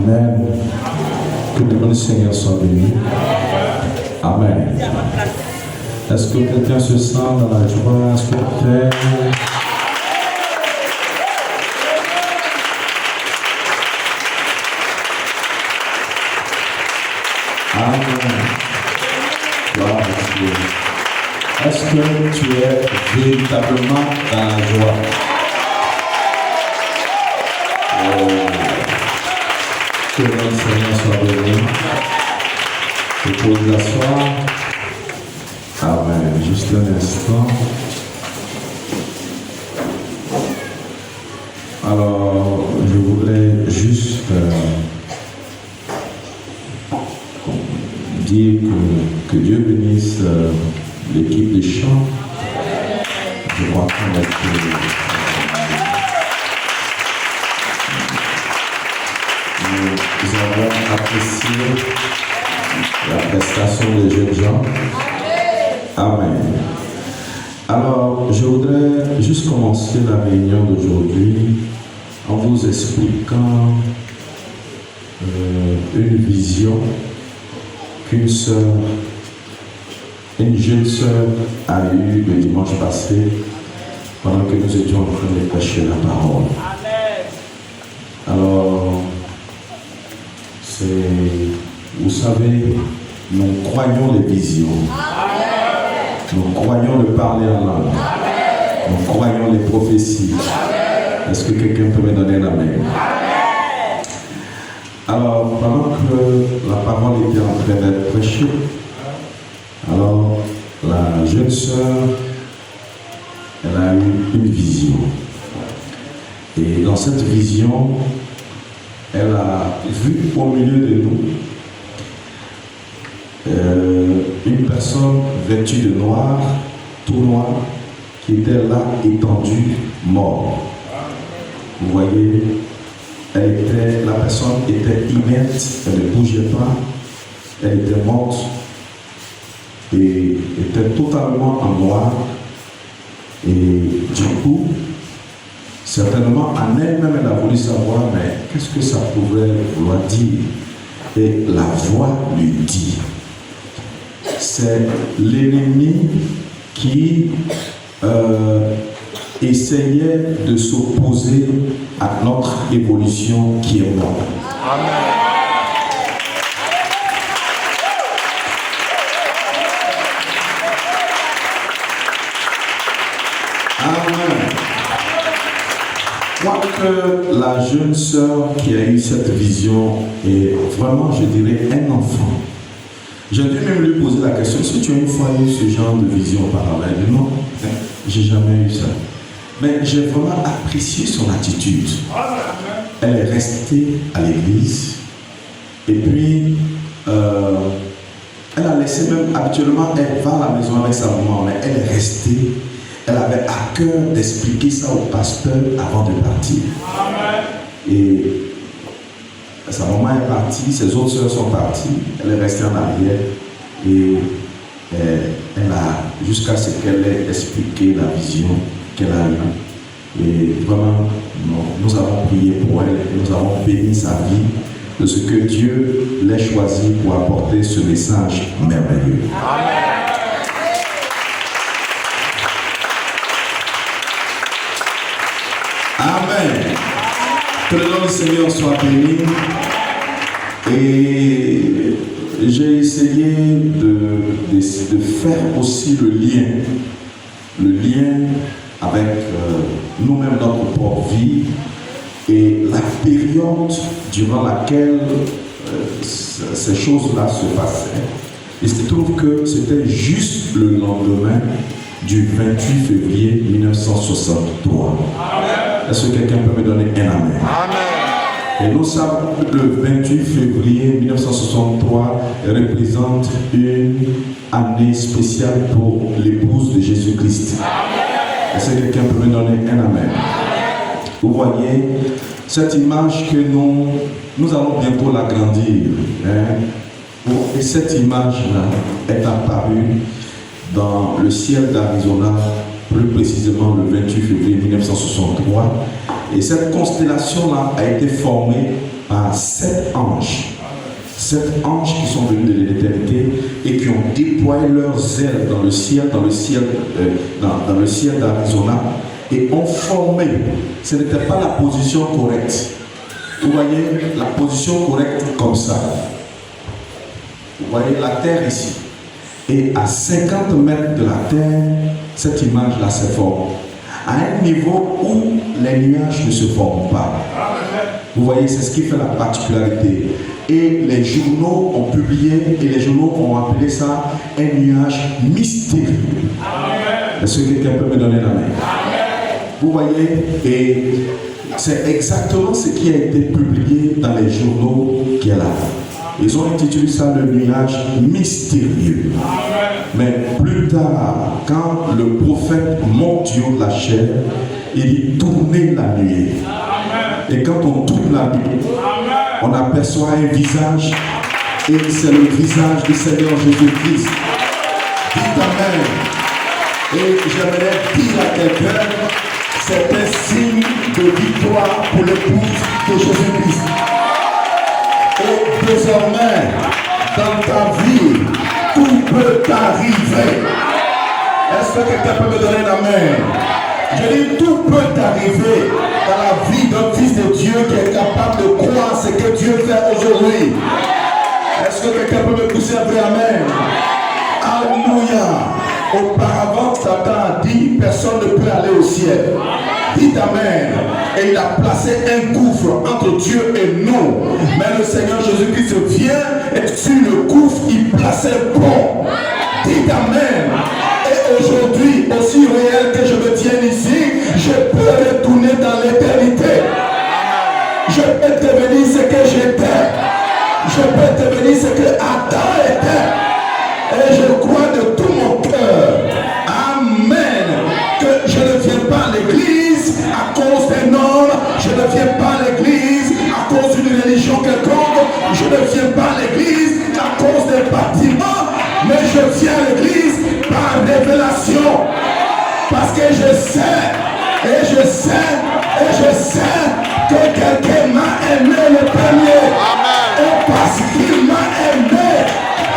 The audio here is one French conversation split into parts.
Amen. Que le nom du Seigneur soit béni. Amen. Est-ce que quelqu'un se sent dans la joie? Est-ce que peut-être... Amen. Gloire à Dieu. Est-ce que tu es véritablement dans la joie? Oh. Que le nom du Seigneur soit béni. Vous pouvez vous asseoir. Amen. Juste un instant. Alors, je voudrais juste dire que Dieu bénisse l'équipe des chants. Je crois qu'on va être... Nous avons apprécié la prestation des jeunes gens. Amen. Alors, je voudrais juste commencer la réunion d'aujourd'hui en vous expliquant une vision qu'une jeune sœur a eue le dimanche passé pendant que nous étions en train de prêcher la parole. Alors, vous savez, nous croyons les visions. Nous croyons le parler en langue. Nous croyons les prophéties. Est-ce que quelqu'un peut me donner un amen? Alors, pendant que la parole était en train d'être prêchée, alors la jeune sœur, elle a eu une vision. Et dans cette vision, elle a vu au milieu de nous une personne vêtue de noir, tout noir, qui était là, étendue, mort. Vous voyez, la personne était inerte, elle ne bougeait pas, elle était morte et était totalement en noir. Et du coup, certainement en elle-même, elle a voulu savoir, mais qu'est-ce que ça pouvait vouloir dire? Et la voix lui dit, c'est l'ennemi qui essayait de s'opposer à notre évolution qui est mort. Amen. Amen. Quoique la jeune sœur qui a eu cette vision est vraiment, je dirais, un enfant. J'ai dû même lui poser la question, est-ce que tu as une fois eu ce genre de vision auparavant? Elle dit non, j'ai jamais eu ça. Mais j'ai vraiment apprécié son attitude. Elle est restée à l'église. Et puis, elle a laissé même, habituellement, elle va à la maison avec sa maman, mais elle est restée. Elle avait à cœur d'expliquer ça au pasteur avant de partir. Et sa maman est partie, ses autres sœurs sont parties, elle est restée en arrière et elle a, jusqu'à ce qu'elle ait expliqué la vision qu'elle a eue. Et vraiment, nous avons prié pour elle et nous avons béni sa vie de ce que Dieu l'ait choisi pour apporter ce message merveilleux. Amen. Amen. Que le nom du Seigneur soit béni. Et j'ai essayé de faire aussi le lien avec nous-mêmes, notre propre vie et la période durant laquelle ces choses-là se passaient. Il se trouve que c'était juste le lendemain du 28 février 1963. Amen. Est-ce que quelqu'un peut me donner un amen? Amen. Et nous savons que le 28 février 1963 représente une année spéciale pour l'épouse de Jésus-Christ. Est-ce que quelqu'un peut me donner un amen? Vous voyez, cette image que nous allons bientôt l'agrandir. Et cette image-là est apparue dans le ciel d'Arizona, plus précisément le 28 février 1963. Et cette constellation-là a été formée à 7 anges. 7 anges qui sont venus de l'éternité et qui ont déployé leurs ailes dans le ciel d'Arizona et ont formé. Ce n'était pas la position correcte. Vous voyez la position correcte comme ça. Vous voyez la terre ici. Et à 50 mètres de la terre, cette image-là se forme. À un niveau où les nuages ne se forment pas. Vous voyez, c'est ce qui fait la particularité. Et les journaux ont publié, et les journaux ont appelé ça un nuage mystérieux. Est-ce que quelqu'un peut me donner la main? Vous voyez, et c'est exactement ce qui a été publié dans les journaux qui est là. Ils ont intitulé ça le nuage mystérieux. Mais plus tard, quand le prophète monte du haut de la chair, il dit tournez la nuée. Et quand on tourne la nuée, on aperçoit un visage, et c'est le visage du Seigneur Jésus-Christ. Dites Amen. Et j'aimerais dire à quelqu'un, c'est un signe de victoire pour l'épouse de Jésus-Christ. Et désormais, dans ta vie, tout peut t'arriver. Est-ce que quelqu'un peut me donner la main? Je dis, tout peut t'arriver dans la vie d'un fils de Dieu qui est capable de croire ce que Dieu fait aujourd'hui. Est-ce que quelqu'un peut me pousser un vrai amen? Alléluia. Auparavant, Satan a dit, personne ne peut aller au ciel. Dites amen. Et il a placé un gouffre entre Dieu et nous. Mais le Seigneur Jésus-Christ vient et sur le gouffre, il place un pont. Dites amen. Et aujourd'hui, aussi réel que je me tiens ici, je peux retourner dans l'éternité. Je peux devenir ce que j'étais. Je peux devenir ce que Adam était. Et je crois de tout mon cœur. Amen. Que je ne viens pas à l'église à cause d'un homme. Je ne viens pas à l'église à cause d'une religion quelconque. Je ne viens pas à l'église à cause d'un bâtiment. Mais je viens à l'église par révélation. Parce que je sais, et je sais, et je sais que quelqu'un m'a aimé le premier. Amen. Et parce qu'il m'a aimé,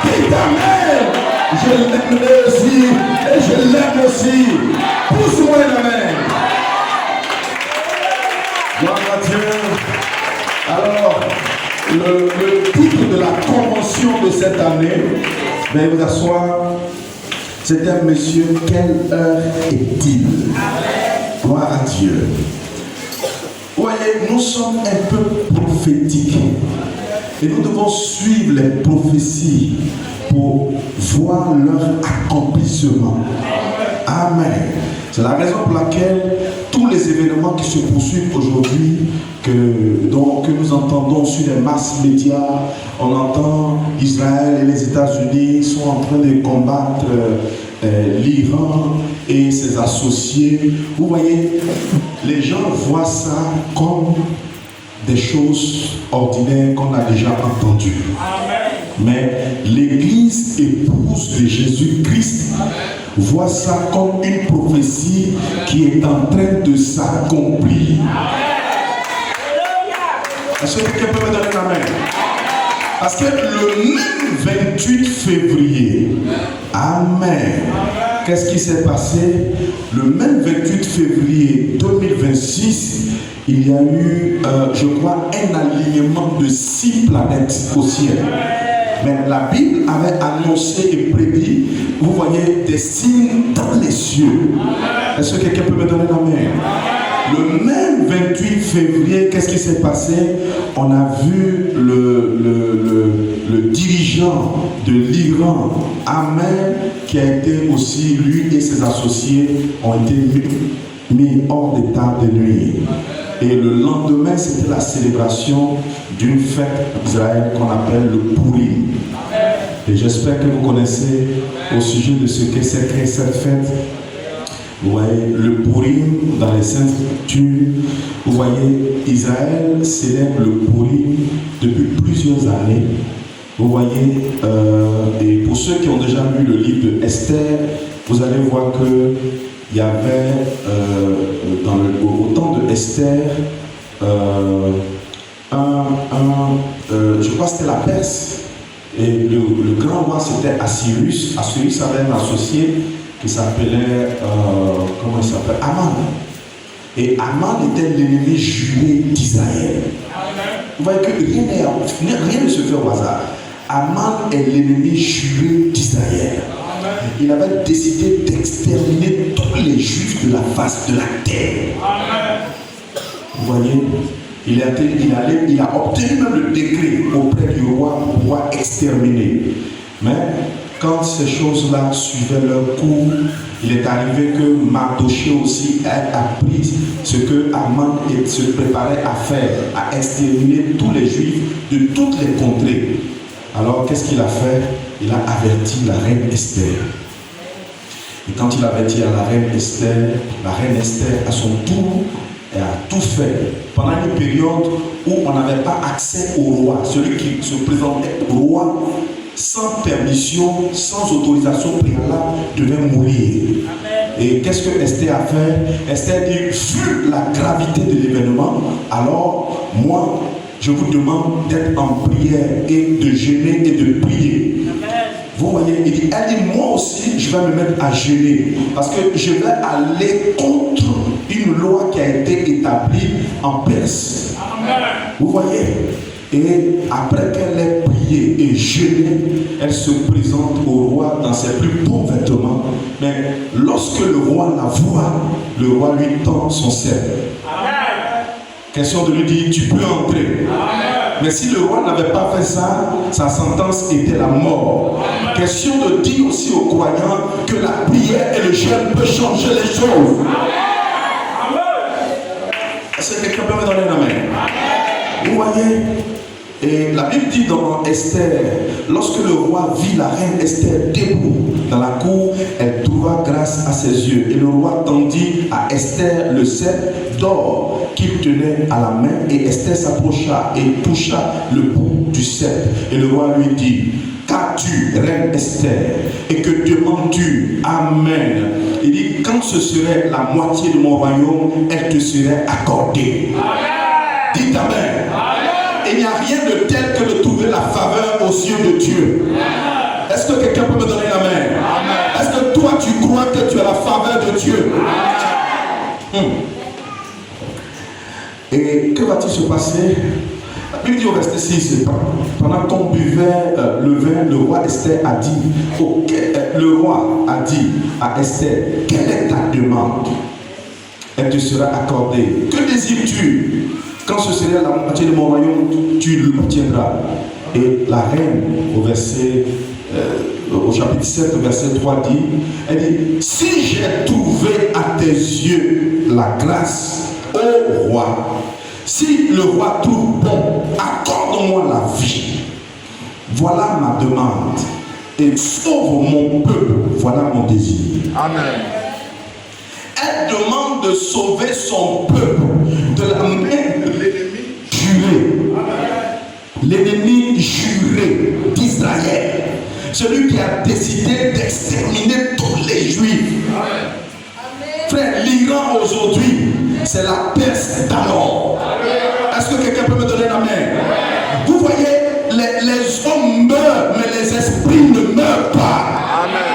dites amen. Je l'aime aussi, et je l'aime aussi. Pousse-moi la main. Gloire à Dieu. Alors, le titre de la convention de cette année, veuillez vous asseoir. C'est un monsieur, quelle heure est-il? Gloire à Dieu. Vous voyez, nous sommes un peu prophétiques. Et nous devons suivre les prophéties pour voir leur accomplissement. Amen. C'est la raison pour laquelle tous les événements qui se poursuivent aujourd'hui, que nous entendons sur les masses médias, on entend Israël et les États-Unis sont en train de combattre l'Iran et ses associés. Vous voyez, les gens voient ça comme des choses ordinaires qu'on a déjà entendues. Mais l'Église épouse de Jésus-Christ voit ça comme une prophétie qui est en train de s'accomplir. Est-ce que quelqu'un peut me donner la main? Parce que le même 28 février, amen, qu'est-ce qui s'est passé? Le même 28 février 2026, il y a eu, je crois, un alignement de 6 planètes au ciel. Mais la Bible avait annoncé et prédit, vous voyez, des signes dans les cieux. Est-ce que quelqu'un peut me donner la main? Le même 28 février, qu'est-ce qui s'est passé? On a vu le dirigeant de l'Iran, Amen, qui a été aussi, lui et ses associés, ont été mis hors d'état de nuire. Et le lendemain, c'était la célébration d'une fête d'Israël qu'on appelle le Purim. Et j'espère que vous connaissez au sujet de ce que c'est que cette fête. Vous voyez, le Purim dans les Saintes Écritures, vous voyez, Israël célèbre le Purim depuis plusieurs années. Vous voyez, et pour ceux qui ont déjà lu le livre de Esther, vous allez voir que il y avait au temps de Esther je crois que c'était la Perse. Et le grand roi, c'était Assyrus. Assyrus avait un associé qui s'appelait, comment il s'appelle, Aman. Et Aman était l'ennemi juré d'Israël. Vous voyez que rien ne se fait au hasard. Aman est l'ennemi juré d'Israël. Il avait décidé d'exterminer tous les juifs de la face de la terre. Vous voyez, il a obtenu même le décret auprès du roi pour pouvoir exterminer. Mais quand ces choses-là suivaient leur cours, il est arrivé que Mardochée aussi a appris ce que Aman se préparait à faire, à exterminer tous les juifs de toutes les contrées. Alors qu'est-ce qu'il a fait? Il a averti la reine Esther. Et quand il a averti la reine Esther à son tour, elle a tout fait. Pendant une période où on n'avait pas accès au roi, celui qui se présentait au roi sans permission, sans autorisation préalable, devait mourir. Et qu'est-ce que Esther a fait? Esther dit, vu la gravité de l'événement, alors moi, je vous demande d'être en prière et de jeûner et de prier. Vous voyez, elle dit, moi aussi, je vais me mettre à jeûner. Parce que je vais aller contre une loi qui a été établie en Perse. Vous voyez? Et après qu'elle ait prié et jeûné, elle se présente au roi dans ses plus beaux vêtements. Mais lorsque le roi la voit, le roi lui tend son sceptre. Question de lui dire, tu peux entrer. Mais si le roi n'avait pas fait ça, sa sentence était la mort. Question de dire aussi aux croyants que la prière et le jeûne peuvent changer les choses. Est-ce que quelqu'un peut me donner un amen? Vous voyez? Et la Bible dit dans Esther, lorsque le roi vit la reine Esther debout dans la cour, elle trouva grâce à ses yeux. Et le roi tendit à Esther le sceptre d'or qu'il tenait à la main. Et Esther s'approcha et toucha le bout du sceptre. Et le roi lui dit, qu'as-tu, reine Esther, et que demandes-tu? Amen. Il dit, quand ce serait la moitié de mon royaume, elle te serait accordée. Dites amen. Il n'y a rien de tel que de trouver la faveur aux yeux de Dieu. Est-ce que quelqu'un peut me donner la main? Est-ce que toi tu crois que tu as la faveur de Dieu? Et que va-t-il se passer? La Bible dit au verset 6, pendant qu'on buvait le vin, le roi Esther a dit, le roi a dit à Esther, quelle est ta demande? Elle te sera accordée. Que désires-tu? Quand ce serait la moitié de mon royaume, tu l'obtiendras. Et la reine, au chapitre 7, verset 3, dit, elle dit, si j'ai trouvé à tes yeux la grâce, ô roi, si le roi trouve bon, accorde-moi la vie. Voilà ma demande. Et sauve mon peuple. Voilà mon désir. Amen. Elle demande de sauver son peuple de la main de l'ennemi juré. L'ennemi juré d'Israël. Celui qui a décidé d'exterminer tous les juifs. Frère, l'Iran aujourd'hui, c'est la Perse d'alors. Est-ce que quelqu'un peut me donner la main? Vous voyez, les hommes meurent, mais les esprits ne meurent pas. Amen.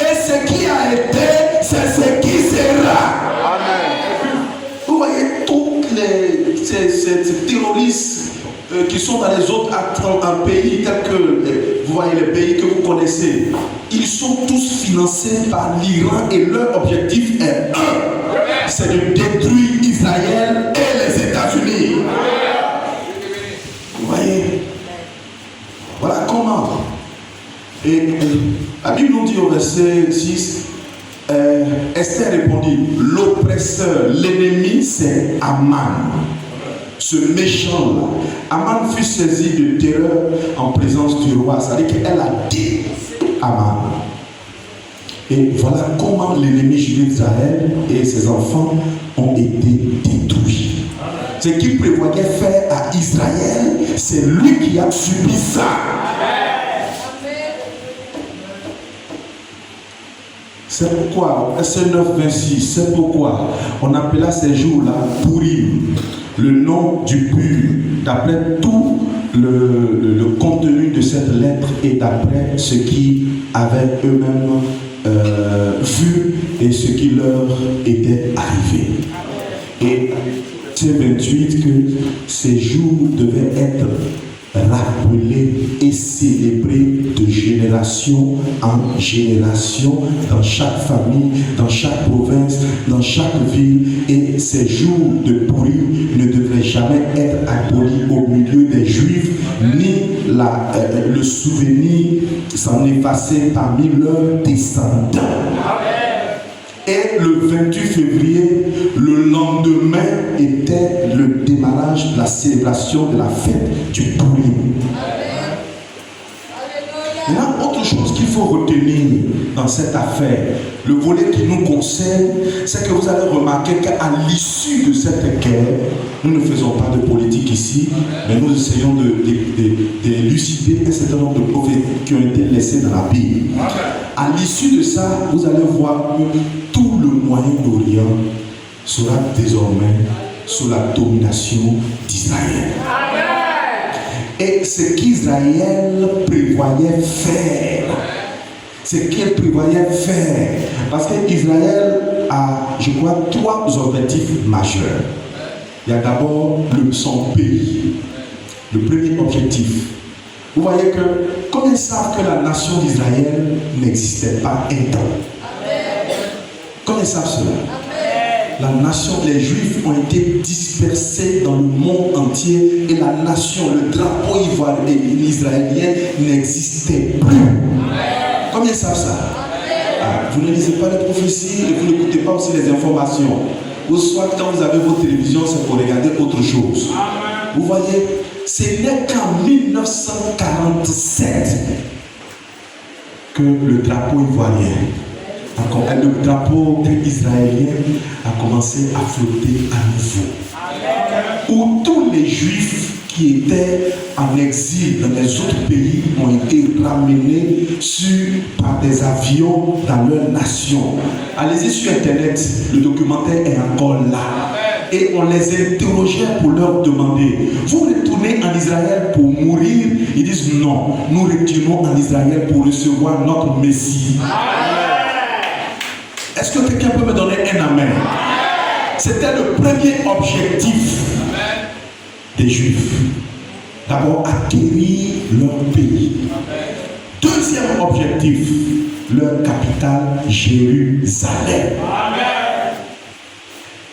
Et ce qui a été, c'est ce qui sera. Amen. Vous voyez, tous ces terroristes qui sont dans les autres un pays, tels que vous voyez les pays que vous connaissez, ils sont tous financés par l'Iran et leur objectif est un, c'est de détruire Israël et les États-Unis. Vous voyez, voilà comment. Et la Bible nous dit au verset 6, Esther répondit, l'oppresseur, l'ennemi c'est Aman, ce méchant-là. Aman fut saisi de terreur en présence du roi, c'est-à-dire qu'elle a dit Aman. Et voilà comment l'ennemi juif d'Israël et ses enfants ont été détruits. Ce qu'il prévoyait faire à Israël, c'est lui qui a subi ça. C'est pourquoi, verset 9, 26, c'est pourquoi on appela ces jours-là Purim. le nom du pur, d'après tout le contenu de cette lettre et d'après ce qu'ils avaient eux-mêmes vu et ce qui leur était arrivé. Et c'est 28 que ces jours devaient être rappelés et célébrés de génération en génération dans chaque famille, dans chaque province, dans chaque ville. Et ces jours de Pourim ne devraient jamais être abolis au milieu des Juifs, ni le souvenir s'en effacer parmi leurs descendants. Et le 28 février, le lendemain était le démarrage de la célébration de la fête du Pourim. Maintenant, autre chose qu'il faut retenir dans cette affaire, le volet qui nous concerne, c'est que vous allez remarquer qu'à l'issue de cette guerre, nous ne faisons pas de politique ici, mais nous essayons d'élucider un certain nombre de prophéties qui ont été laissées dans la Bible. À l'issue de ça, vous allez voir que tout le Moyen-Orient sera désormais sous la domination d'Israël. Et ce qu'Israël prévoyait faire, parce qu'Israël a, je crois, 3 objectifs majeurs. Il y a d'abord son pays, le premier objectif. Vous voyez que, comme ils savent que la nation d'Israël n'existait pas un temps, comme ils savent cela, la nation, les Juifs ont été dispersés dans le monde entier et la nation, le drapeau ivoirien israélien n'existait plus. Comme ils savent ça? Vous ne lisez pas les prophéties et vous n'écoutez pas aussi les informations. Ou soit quand vous avez vos télévisions, c'est pour regarder autre chose. Vous voyez, ce n'est qu'en 1947 que le drapeau ivoirien, le drapeau israélien a commencé à flotter à nouveau. Où tous les Juifs qui étaient en exil dans les autres pays ont été ramenés par des avions dans leur nation. Allez-y sur Internet, le documentaire est encore là. Et on les interrogeait pour leur demander: vous retournez en Israël pour mourir? Ils disent non, nous retournons en Israël pour recevoir notre Messie. Est-ce que quelqu'un peut me donner un amen? C'était le premier objectif des Juifs. D'abord, acquérir leur pays. Deuxième objectif, leur capitale, Jérusalem.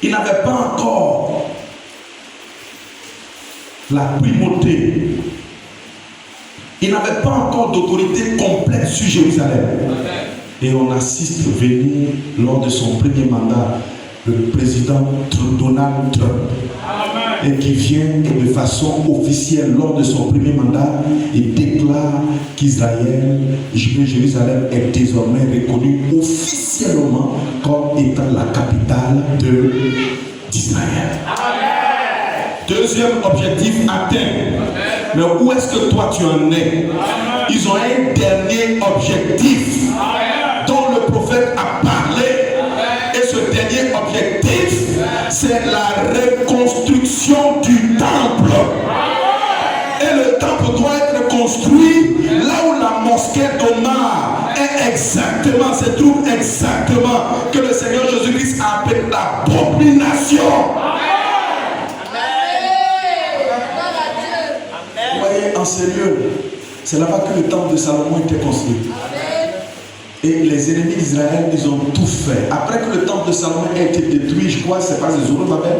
Ils n'avaient pas encore la primauté. Ils n'avaient pas encore d'autorité complète sur Jérusalem. Et on assiste venir lors de son premier mandat le président Donald Trump. Et qui vient et de façon officielle lors de son premier mandat, il déclare qu'Israël, Jérusalem est désormais reconnue officiellement comme étant la capitale d'Israël. Deuxième objectif atteint. Mais où est-ce que toi tu en es? Ils ont un dernier objectif dont le prophète a parlé. Et ce dernier objectif, c'est la reconstruction du temple. Et le temple doit être construit là où la mosquée d'Omar est exactement, se trouve exactement, que le Seigneur Jésus-Christ a appelé l'abomination. Vous voyez, en sérieux, c'est là-bas que le temple de Salomon était construit. Et les ennemis d'Israël, ils ont tout fait. Après que le temple de Salomon a été détruit, je crois, c'est pas les Zorobabel,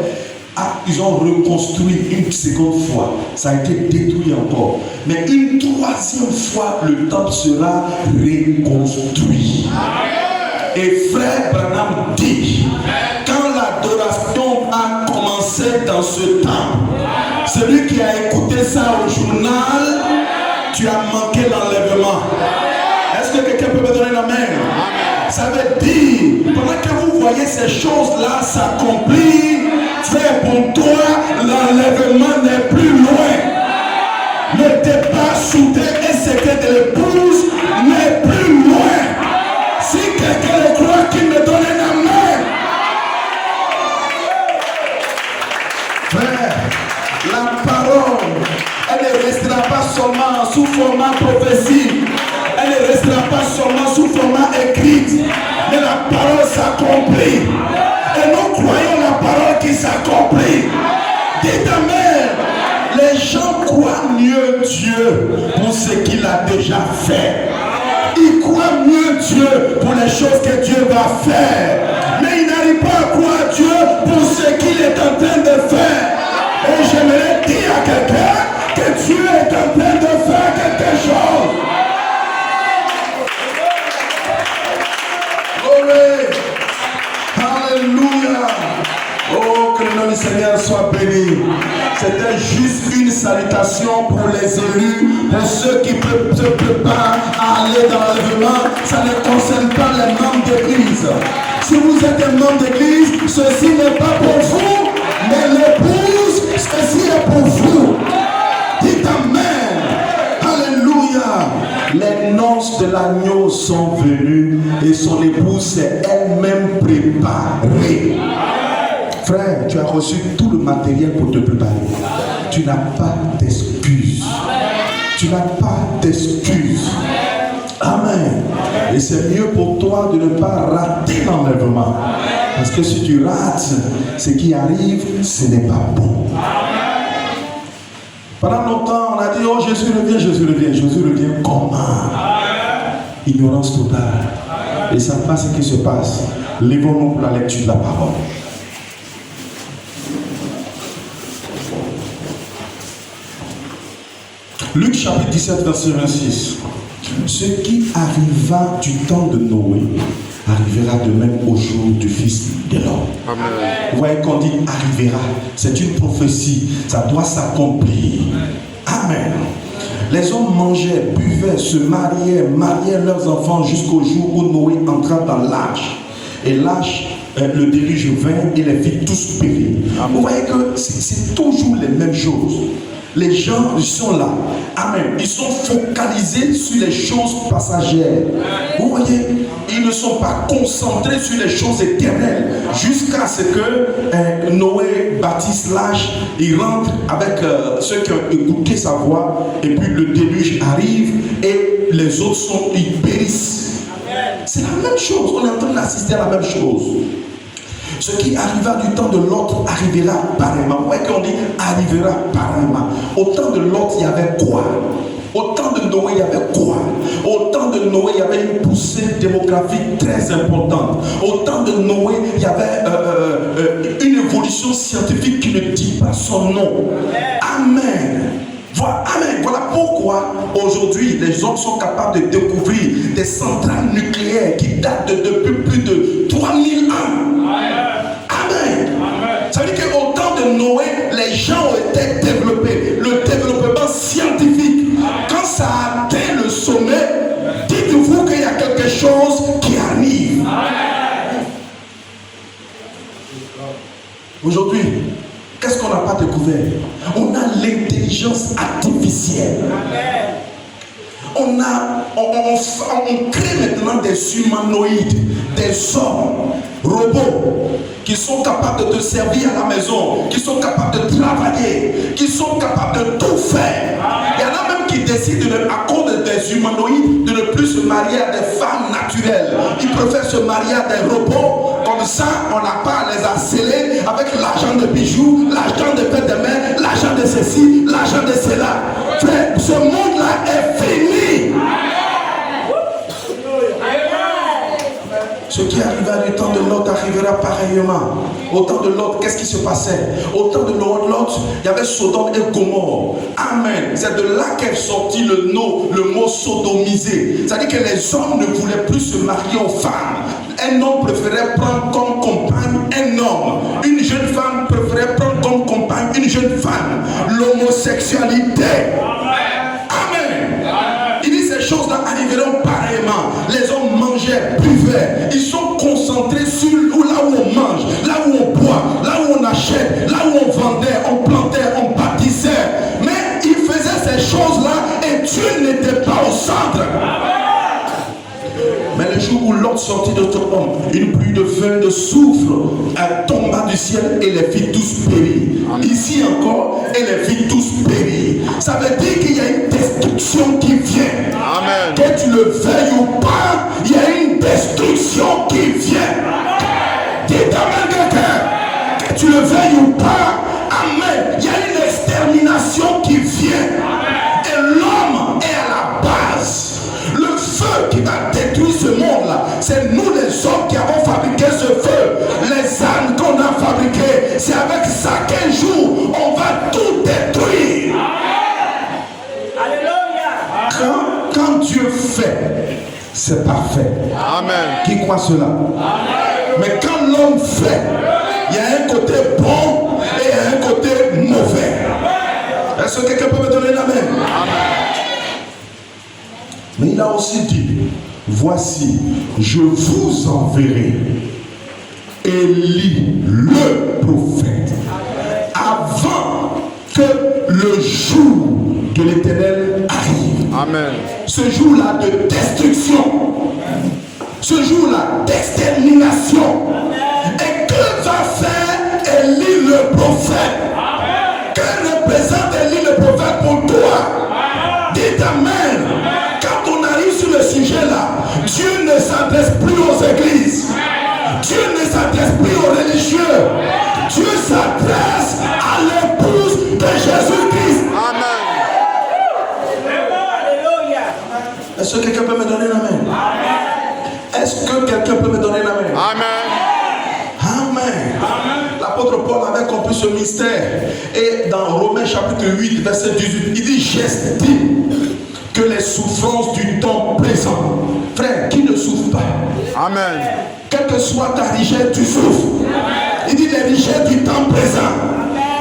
ils ont reconstruit une seconde fois. Ça a été détruit encore. Mais une troisième fois, le temple sera reconstruit. Et frère Branham dit, quand l'adoration a commencé dans ce temple, celui qui a écouté ça au journal, tu as manqué l'enlèvement. Est-ce que quelqu'un peut me donner la main? Ça veut dire, pendant que vous voyez ces choses-là s'accomplir, frère, pour toi, l'enlèvement n'est plus loin. Le départ soudain et secret de l'épouse n'est plus loin. Si quelqu'un le croit, qu'il me donne la main. Frère, restera pas seulement sous format prophétique. Elle ne restera pas seulement sous format écrit. Mais la parole s'accomplit. Et nous croyons la parole qui s'accomplit. Dites amen. Les gens croient mieux Dieu pour ce qu'il a déjà fait. Ils croient mieux Dieu pour les choses que Dieu va faire. Mais ils n'arrivent pas à croire Dieu pour ce qu'il est en train de faire. Et j'aimerais dire à quelqu'un que Dieu est en train de faire quelque chose. Alléluia. Oh, que le nom du Seigneur soit béni. C'était juste une salutation pour les élus, pour ceux qui se préparent à aller dans l'enlèvement. Ça ne concerne pas les membres d'église. Si vous êtes un membre d'église, ceci n'est pas pour vous, mais l'épouse, ceci est pour vous. Dites amen. Alléluia. Les noces de l'agneau sont venues et son épouse s'est elle-même préparée. Frère, tu as reçu tout le matériel pour te préparer. Tu n'as pas d'excuses. Tu n'as pas d'excuses. Amen. Et c'est mieux pour toi de ne pas rater l'enlèvement. Parce que si tu rates, ce qui arrive, ce n'est pas bon. Pendant longtemps, on a dit, oh Jésus revient, Jésus revient. Jésus revient comment? Ignorance totale. Et ça passe ce qui se passe. Lèvons-nous pour la lecture de la parole. Luc chapitre 17, verset 26. Ce qui arriva du temps de Noé arrivera de même au jour du Fils de l'homme. Vous voyez qu'on dit arrivera. C'est une prophétie. Ça doit s'accomplir. Amen. Les hommes mangeaient, buvaient, se mariaient leurs enfants jusqu'au jour où Noé entra dans l'arche. Et l'arche, le déluge vint et les fit tous périr. Vous voyez que c'est toujours les mêmes choses. Les gens, ils sont là. Amen. Ils sont focalisés sur les choses passagères. Vous voyez, ils ne sont pas concentrés sur les choses éternelles. Jusqu'à ce que Noé bâtisse l'arche. Il rentre avec ceux qui ont écouté sa voix. Et puis le déluge arrive. Et les autres ils périssent. C'est la même chose. On est en train d'assister à la même chose. Ce qui arriva du temps de l'autre arrivera pareillement. Vous voyez qu'on dit arrivera pareillement. Au temps de l'autre, il y avait quoi? Au temps de Noé, il y avait quoi? Au temps de Noé, il y avait une poussée démographique très importante. Au temps de Noé, il y avait une évolution scientifique qui ne dit pas son nom. Amen. Amen. Voilà pourquoi aujourd'hui les hommes sont capables de découvrir des centrales nucléaires qui datent depuis plus de 3000 ans. Amen. Ça veut dire qu'au temps de Noé, les gens ont été développés. Le développement scientifique, quand ça a atteint le sommet, dites-vous qu'il y a quelque chose qui arrive. Aujourd'hui, qu'est-ce qu'on n'a pas découvert? On a l'intelligence artificielle. On crée maintenant des humanoïdes, des hommes, robots, qui sont capables de te servir à la maison, qui sont capables de travailler, qui sont capables de tout faire. Il y en a même qui décident, à cause des humanoïdes, de ne plus se marier à des femmes naturelles. Ils préfèrent se marier à des robots. Comme ça, on n'a pas à les harceler avec l'argent de bijoux, l'argent de fête de main, l'argent de ceci, l'argent de cela. Frère, ce monde-là est fini. Ce qui arriva du temps de Lot arrivera pareillement. Au temps de Lot, qu'est-ce qui se passait? Au temps de Lot, il y avait Sodome et Gomorrhe. Amen. C'est de là qu'est sorti le mot sodomiser. C'est-à-dire que les hommes ne voulaient plus se marier aux femmes. Un homme préférait prendre comme compagne un homme. Une jeune femme préférait prendre comme compagne une jeune femme. L'homosexualité. Amen. Il dit ces choses-là arriveront pareillement. Les hommes mangeaient, buvaient. Ils sont concentrés sur là où on mange, là où on boit, là où on achète, là où on vendait, on plantait, on bâtissait. Mais ils faisaient ces choses-là et Dieu n'était pas au centre. Mais le jour où jour, Lot sortit de Sodome. Une pluie de feu, de soufre tomba du ciel et les fit tous périr. Ici encore, et les fit tous périr. Ça veut dire qu'il y a une destruction qui vient. Amen. Que tu le veuilles ou pas, il y a une destruction qui vient. Dites amen quelqu'un. Que tu le veuilles ou pas, amen. Il y a une extermination qui vient. Et l'homme est à la base. Le feu qui va détruire ce monde-là, c'est nous les hommes qui avons fabriqué ce feu. Les armes qu'on a fabriquées, c'est avec ça qu'un jour, on va tout détruire. Alléluia. Quand Dieu fait, c'est parfait. Amen. Qui croit cela? Amen. Mais quand l'homme fait, il y a un côté bon et il y a un côté mauvais. Est-ce que quelqu'un peut me donner l'amen? Amen. Mais il a aussi dit, voici, je vous enverrai Élie le prophète avant que le jour de l'Éternel arrive. Amen. Ce jour-là de destruction, ce jour-là d'extermination. Et que va faire Élie le prophète? Que représente Élie le prophète pour toi? Dites amen. Quand on arrive sur le sujet là, Dieu ne s'adresse plus aux églises. Dieu ne s'adresse plus aux religieux. Dieu s'adresse à l'épouse de Jésus-Christ. Amen. Est-ce que quelqu'un peut me donner la main? Est-ce que quelqu'un peut me donner la main? Amen. Amen. L'apôtre Paul avait compris ce mystère. Et dans Romains chapitre 8, verset 18, il dit, j'estime que les souffrances du temps présent, frère, qui ne souffre pas? Amen. Quelle que soit ta richesse, tu souffres. Il dit les richesses du temps présent.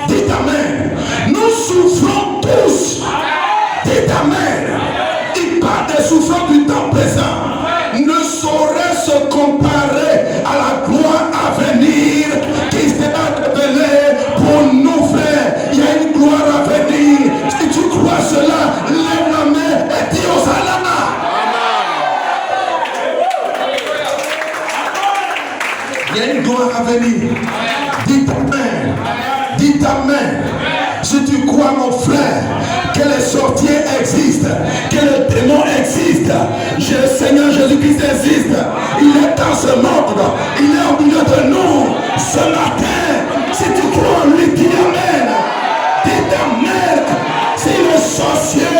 Dites amen. Nous souffrons tous. Dites amen. Il parle des souffrances du temps présent. Ne saurait se comparer à la gloire à venir qui sera révélée pour nous, frères. Il y a une gloire à venir. Si tu crois cela, lève la main et dis aux Salama. Il y a une gloire à venir. Dites amen. Dites amen. Si tu crois, mon frère, que les sorciers existent, que les démons existent, le Seigneur Jésus-Christ existe, il est dans ce monde, il est au milieu de nous ce matin. Si tu crois en lui, dis amen. Dites amen. Si le sorcier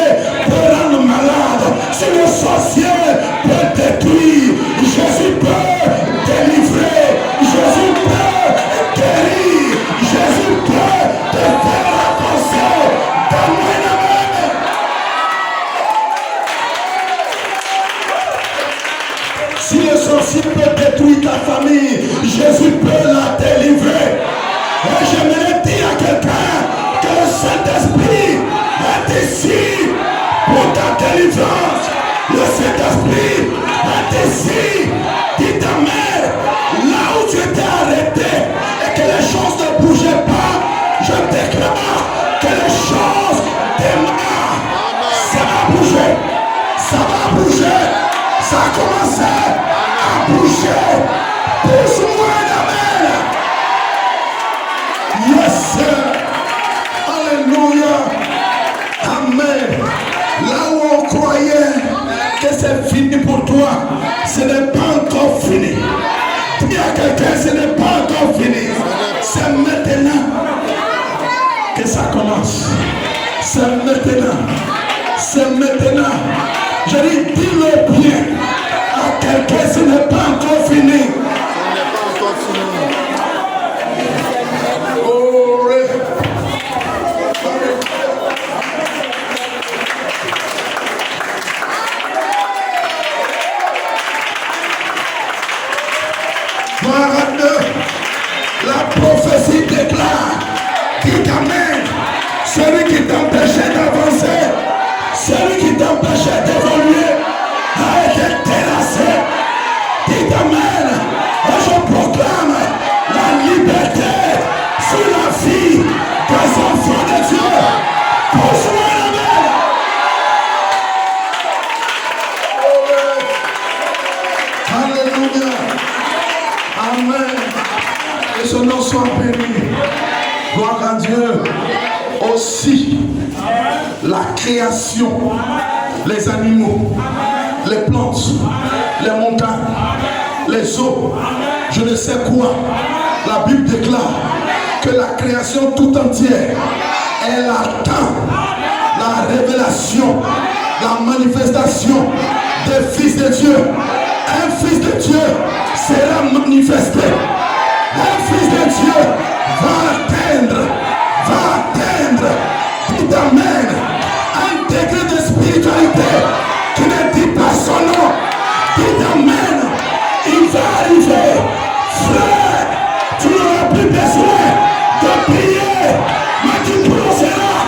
peut rendre malade, si le sorcier peut détruire, Jésus peut délivrer, Jésus peut guérir, Jésus peut te faire avancer. Donne-moi une amen. Si le sorcier peut détruire ta famille, Jésus peut la délivrer. Et j'aimerais dire à quelqu'un que le Saint-Esprit est ici pour ta délivrance. Le Saint-Esprit est ici. Dis ta mère, là où tu étais arrêté et que les choses ne bougeaient pas, je déclare que les choses démarrent. Ça va bouger. Ça va bouger. Ça a commencé à bouger. Pousse-moi un amen. Yes, sir. Alléluia. Amen. Là où on croyait que c'est fini pour toi, ce n'est pas encore fini. Dis à quelqu'un, ce n'est pas encore fini. C'est maintenant que ça commence. C'est maintenant. C'est maintenant. Je dis le bien à quelqu'un, ce n'est pas encore fini. Ce n'est pas encore fini. La prophétie déclare, dit amen, celui qui t'empêchait d'avancer, Gloire à Dieu. Aussi, la création, les animaux, les plantes, les montagnes, les eaux, je ne sais quoi. La Bible déclare que la création tout entière, elle attend la révélation, la manifestation des fils de Dieu. Un fils de Dieu sera manifesté. Un fils de Dieu va atteindre, dit amen, un degré de spiritualité qui ne dit pas son nom. Dit amen, il va arriver. Frère, tu n'auras plus besoin de prier, mais tu prononceras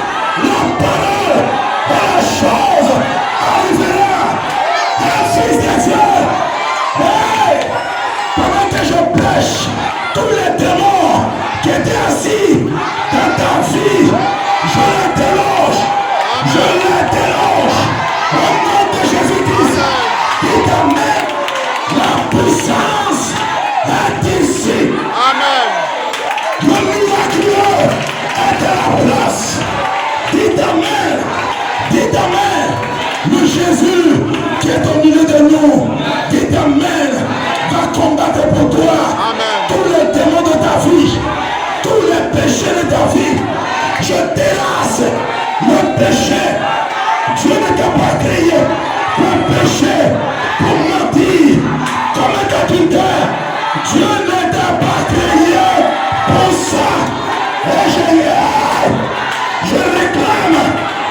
la parole et la chose arrivera. Un fils de Dieu. Hey, pendant que je prêche, tous les démons qui étaient assis dans ta vie, je les déloge au nom de Jésus-Christ. Dit amen, la puissance est ici. Amen. Le miracle est à la place. Dit amen, le Jésus qui est au milieu de nous, dit amen, va combattre pour toi. Amen. Tous les démons de ta vie, tous les péchés de ta vie, je terrasse le péché. Dieu ne t'a pas créé pour pécher, pour mentir, comme un carpinteur. Dieu ne t'a pas créé pour ça. Et je réclame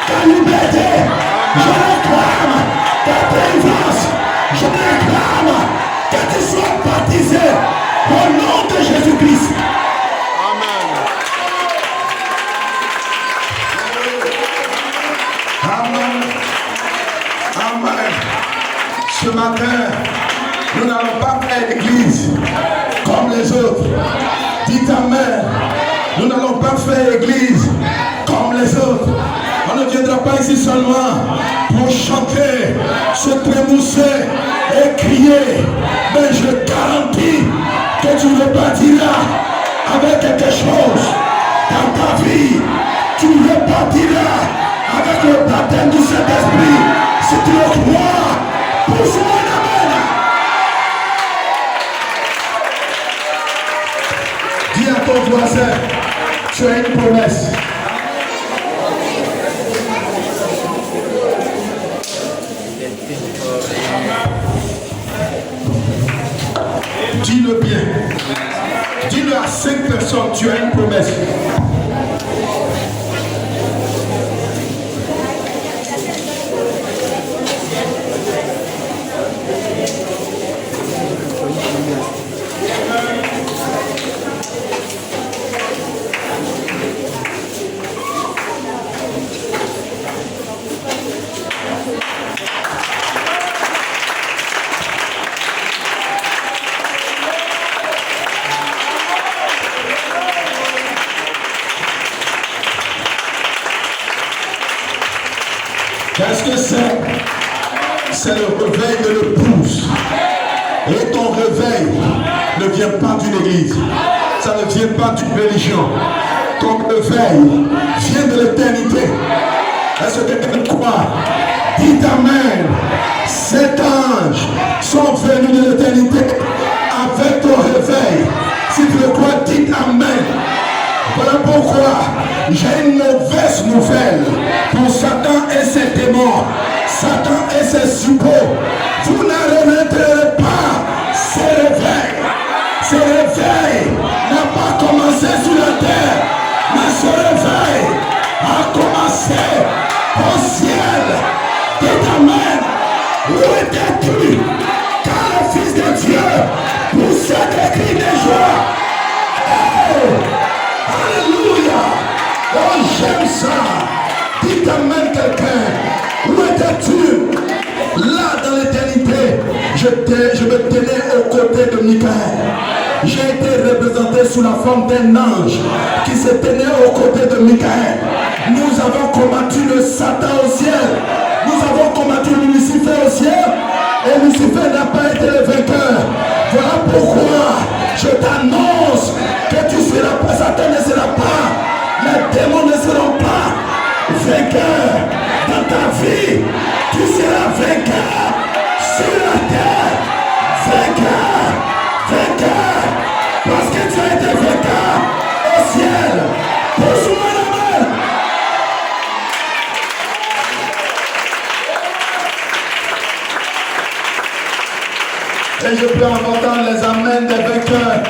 ta liberté, je réclame ta délivrance, je réclame que tu sois baptisé au nom de Jésus-Christ. Amen. Amen. Ce matin, nous n'allons pas faire l'église comme les autres. Dites amen. Nous n'allons pas faire l'église comme les autres. On ne viendra pas ici seulement pour chanter, se trémousser et crier. Mais je garantis que tu repartiras avec quelque chose dans ta vie. Tu repartiras avec le baptême du Saint-Esprit. Si tu le crois, pousse-moi un amen. Dis à ton voisin, tu as une promesse. Dis-le bien. Dis-le à 5 personnes, tu as une promesse. Qu'est-ce que c'est? C'est le réveil de l'épouse. Et ton réveil ne vient pas d'une église. Ça ne vient pas d'une religion. Ton réveil vient de l'éternité. Est-ce que quelqu'un croit? Dites amen. Ces anges sont venus de l'éternité avec ton réveil. Si tu le crois, dites amen. Voilà pourquoi j'ai une mauvaise nouvelle pour Satan et ses démons, Satan et ses suppôts. Vous n'arrêterez pas ce réveil. Ce réveil n'a pas commencé sur la terre, mais ce réveil a commencé au ciel. Dites amen. Où étais-tu quand le Fils de Dieu poussait des cris de joie? Alléluia! Oh, j'aime ça! Dites amen quelqu'un. Où étais-tu? Là dans l'éternité, je me tenais aux côtés de Michaël. J'ai été représenté sous la forme d'un ange qui se tenait aux côtés de Michaël. Nous avons combattu le Satan au ciel. Nous avons combattu Lucifer au ciel. Et Lucifer n'a pas été le vainqueur. Voilà pourquoi je t'annonce que tu seras pas, Satan ne sera pas vie, tu seras vainqueur sur la terre. Vainqueur, vainqueur, parce que tu as été vainqueur au ciel. Pousse-moi la main. Et je peux entendre les amens des vainqueurs.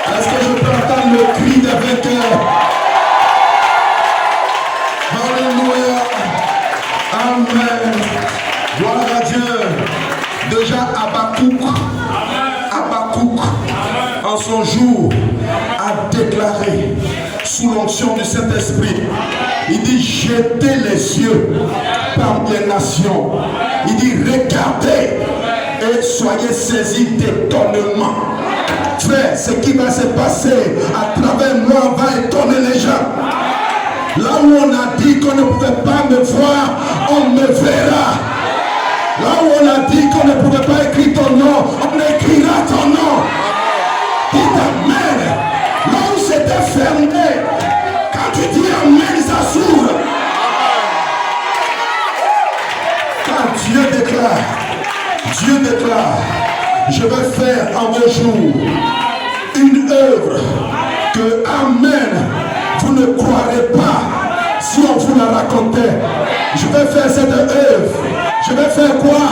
Est-ce que je peux entendre le cri des vainqueurs? Alléluia. Amen. Gloire à Dieu. Déjà Habakkuk, en son jour, a déclaré sous l'onction du Saint-Esprit. Il dit, jetez les yeux parmi les nations. Il dit, regardez et soyez saisis d'étonnement. Frère, ce qui va se passer à travers moi va étonner les gens. Là où on a dit qu'on ne pouvait pas me voir, on me verra. Là où on a dit qu'on ne pouvait pas écrire ton nom, on écrira ton nom. Dis amen. Là où c'était fermé, quand tu dis amen, ça s'ouvre. Quand Dieu déclare, je vais faire en vos jours une œuvre que, amen, vous ne croirez pas si on vous la racontait. Je vais faire cette œuvre. Je vais faire quoi?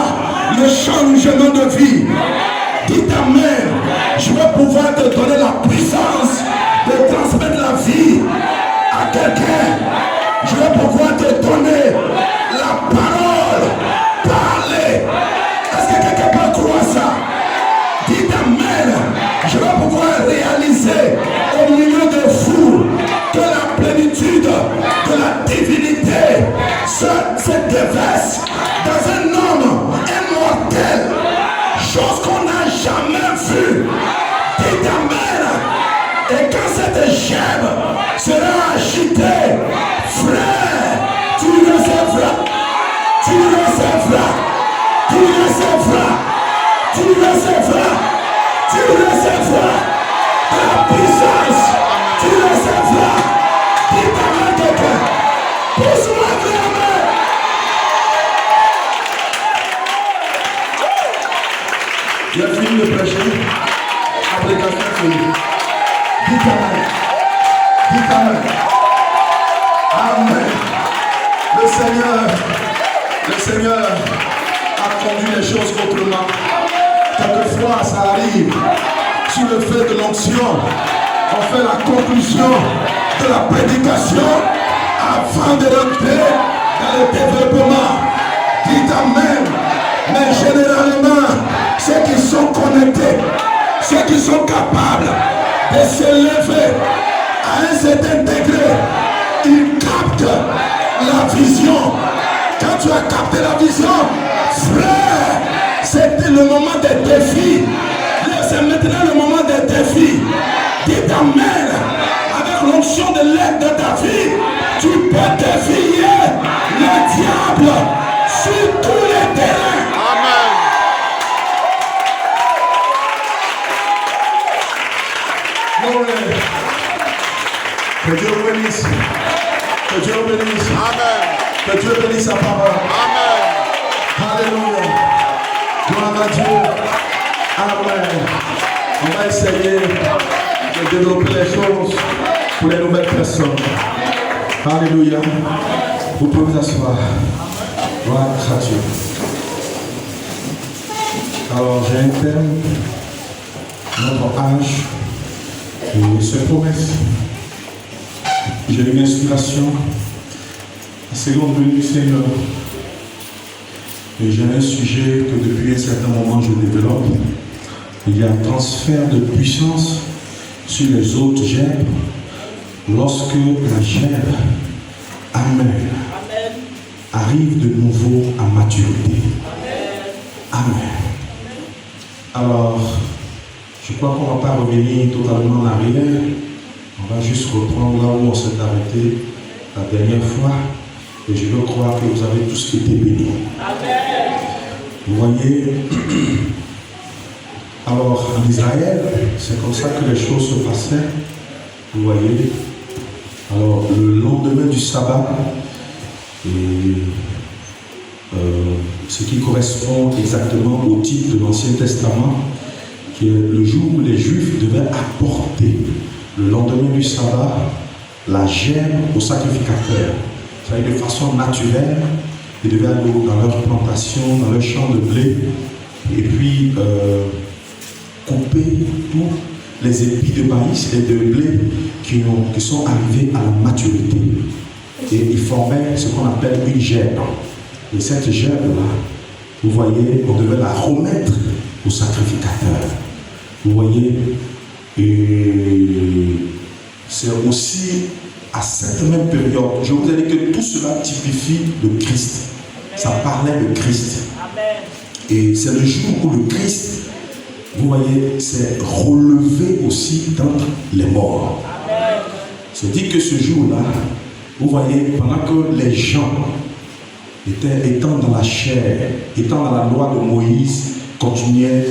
Le changement de vie. Dites amen. Je vais pouvoir te donner la puissance de transmettre la vie à quelqu'un. Je vais pouvoir te donner la parole. Parler. Est-ce que quelqu'un peut croire ça? Dites amen. Je vais pouvoir réaliser au milieu de vous que la plénitude de la divinité se déverse dans un homme immortel, chose qu'on n'a jamais vue. Dites amen. Et quand cette gemme sera agitée, frère, tu recevras, tu recevras, tu recevras, tu recevras, tu recevras la puissance, tu recevras. Dites amen quelqu'un. Pousse-moi vraiment. J'ai fini de prêcher. Application finie. Dites amen. Dites amen. Amen. Le Seigneur a conduit les choses autrement. Quelquefois, ça arrive sur le fait de l'onction. On fait la conclusion de la prédication avant de rentrer dans le développement. Dites amen. Mais généralement, ceux qui sont connectés, ceux qui sont capables de s'élever à un certain degré, ils captent la vision. Quand tu as capté la vision, frère, c'était le moment des défis. C'est maintenant le moment des défis. Dites amen. Avec l'onction de l'aide de ta vie, tu peux défier le diable sur tous les terrains. Amen. Glory. Que Dieu bénisse. Que Dieu bénisse. Amen. Que Dieu bénisse sa parole. Amen. Alléluia. Gloire à Dieu. Amen. On va essayer de développer les choses pour les nouvelles personnes. Alléluia. Vous pouvez vous asseoir. Gloire à Dieu. Alors j'ai un thème, notre âge et ses promesses. J'ai une inspiration, la seconde venue du Seigneur. Et j'ai un sujet que depuis un certain moment je développe. Il y a un transfert de puissance sur les autres gerbes lorsque la gerbe Amen arrive de nouveau à maturité. Amen. Alors, je crois qu'on ne va pas revenir totalement en arrière. On va juste reprendre là où on s'est arrêté la dernière fois. Et je veux croire que vous avez tous été bénis. Amen. Vous voyez, alors en Israël, c'est comme ça que les choses se passaient. Vous voyez, alors le lendemain du sabbat, ce qui correspond exactement au type de l'Ancien Testament, qui est le jour où les Juifs devaient apporter le lendemain du sabbat la gerbe au sacrificateur. Ça veut dire de façon naturelle, ils devaient aller dans leur plantation, dans leur champ de blé, et puis couper tous les épis de maïs et de blé qui sont arrivés à la maturité. Et ils formaient ce qu'on appelle une gerbe. Et cette gerbe-là, vous voyez, on devait la remettre au sacrificateur. Vous voyez, et c'est aussi à cette même période, je vous ai dit que tout cela typifie le Christ. Ça parlait de Christ. Et c'est le jour où le Christ, vous voyez, s'est relevé aussi d'entre les morts. C'est dit que ce jour-là, vous voyez, pendant que les gens étant dans la chair, étant dans la loi de Moïse, continuaient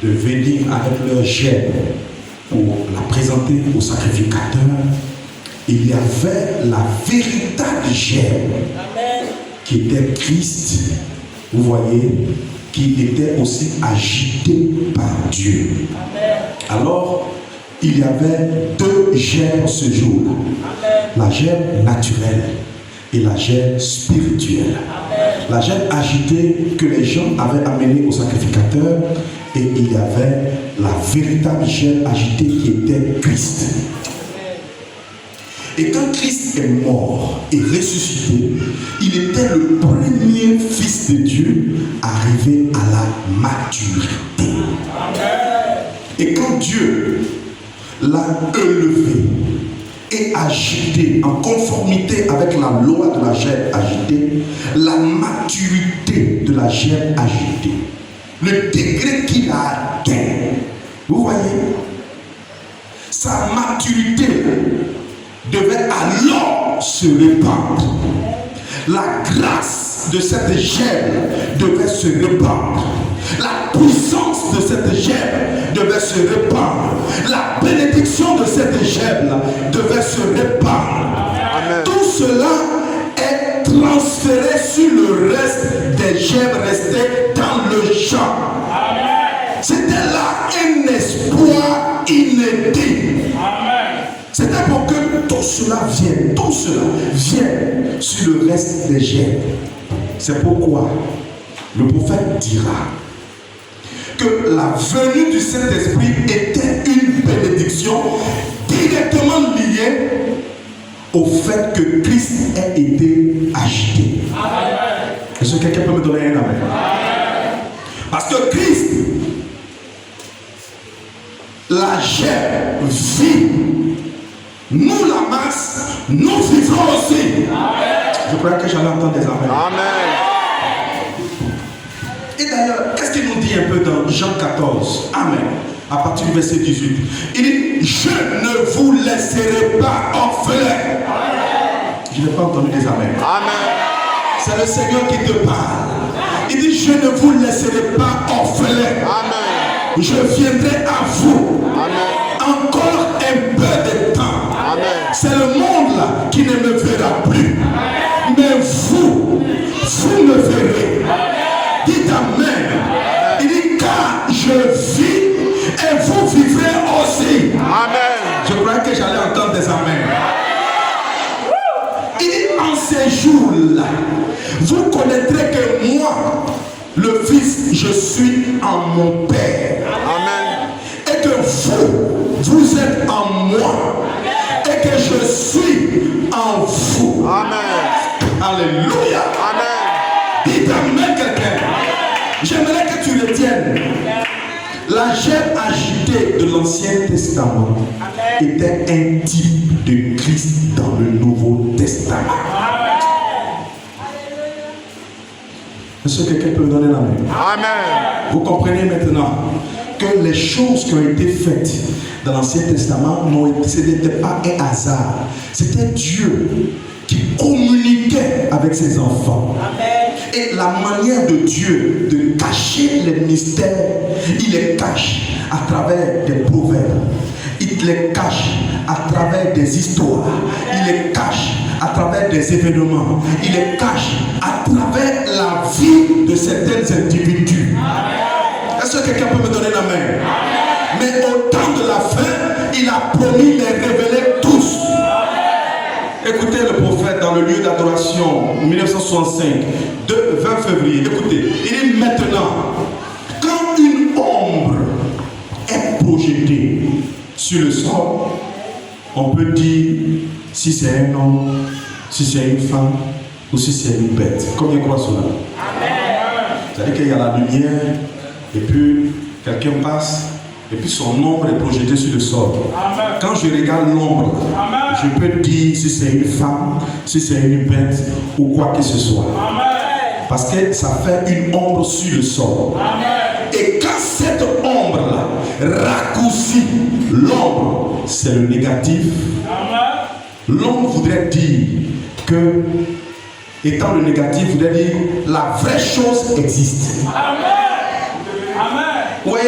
de venir avec leur gerbe pour la présenter au sacrificateur, il y avait la véritable gerbe qui était Christ, vous voyez, qui était aussi agité par Dieu. Alors, il y avait deux gerbes ce jour-là. La gerbe naturelle et la gerbe spirituelle. La gerbe agitée que les gens avaient amenée au sacrificateur, et il y avait la véritable gerbe agitée qui était Christ. Et quand Christ est mort et ressuscité, il était le premier fils de Dieu arrivé à la maturité. Et quand Dieu l'a élevé et agité en conformité avec la loi de la gerbe agitée, la maturité de la gerbe agitée, le degré qu'il a atteint, vous voyez, sa maturité devait alors se répandre. La grâce de cette gerbe devait se répandre. La puissance de cette gerbe devait se répandre. La bénédiction de cette gerbe devait se répandre. Amen. Tout cela est transféré sur le reste des gerbes restées dans le champ. C'était là un espoir inédit. C'était pour que tout cela vienne sur le reste des gerbes. C'est pourquoi le prophète dira que la venue du Saint-Esprit était une bénédiction directement liée au fait que Christ ait été agité. Est-ce que quelqu'un peut me donner un amen? Parce que Christ, la gerbe vit. Nous, la masse, nous vivrons aussi. Amen. Je crois que j'allais entendre des amens. Amen. Et d'ailleurs, qu'est-ce qu'il nous dit un peu dans Jean 14? Amen. À partir du verset 18. Il dit, je ne vous laisserai pas orphelins. Je n'ai pas entendu des amens. Amen. C'est le Seigneur qui te parle. Il dit, je ne vous laisserai pas orphelins. Amen. Je viendrai à vous. Amen. Encore un peu de temps. C'est le monde là qui ne me verra plus. Mais vous me verrez. Dites Amen. Il dit, car je vis et vous vivrez aussi. Amen. Je croyais que j'allais entendre des Amen. Il dit, en ces jours-là, vous connaîtrez que moi, le Fils, je suis en mon Père. Amen. Et que vous êtes en moi. Et que je suis en vous. Amen. Alléluia. Amen. Dites Amen quelqu'un. J'aimerais que tu retiennes. La gerbe agitée de l'Ancien Testament était un type de Christ dans le Nouveau Testament. Est-ce que quelqu'un peut me donner l'amen? Amen. Vous comprenez maintenant que les choses qui ont été faites dans l'Ancien Testament, ce n'était pas un hasard. C'était Dieu qui communiquait avec ses enfants. Amen. Et la manière de Dieu de cacher les mystères, il les cache à travers des proverbes. Il les cache à travers des histoires. Il les cache à travers des événements. Il les cache à travers la vie de certains individus. Est-ce que quelqu'un peut me donner la main? Mais au temps de la fin, il a promis de les révéler tous. Écoutez le prophète dans le lieu d'adoration en 1965, 20 février. Écoutez, il dit maintenant, quand une ombre est projetée sur le sol, on peut dire si c'est un homme, si c'est une femme ou si c'est une bête. Combien croient cela? C'est-à-dire qu'il y a la lumière et puis quelqu'un passe et puis son ombre est projetée sur le sol. Amen. Quand je regarde l'ombre, je peux dire si c'est une femme, si c'est une bête ou quoi que ce soit. Amen. Parce que ça fait une ombre sur le sol. Amen. Et quand cette ombre-là raccourcit l'ombre, c'est le négatif. Amen. L'ombre voudrait dire que, étant le négatif, voudrait dire la vraie chose existe. Amen. Amen. Oui,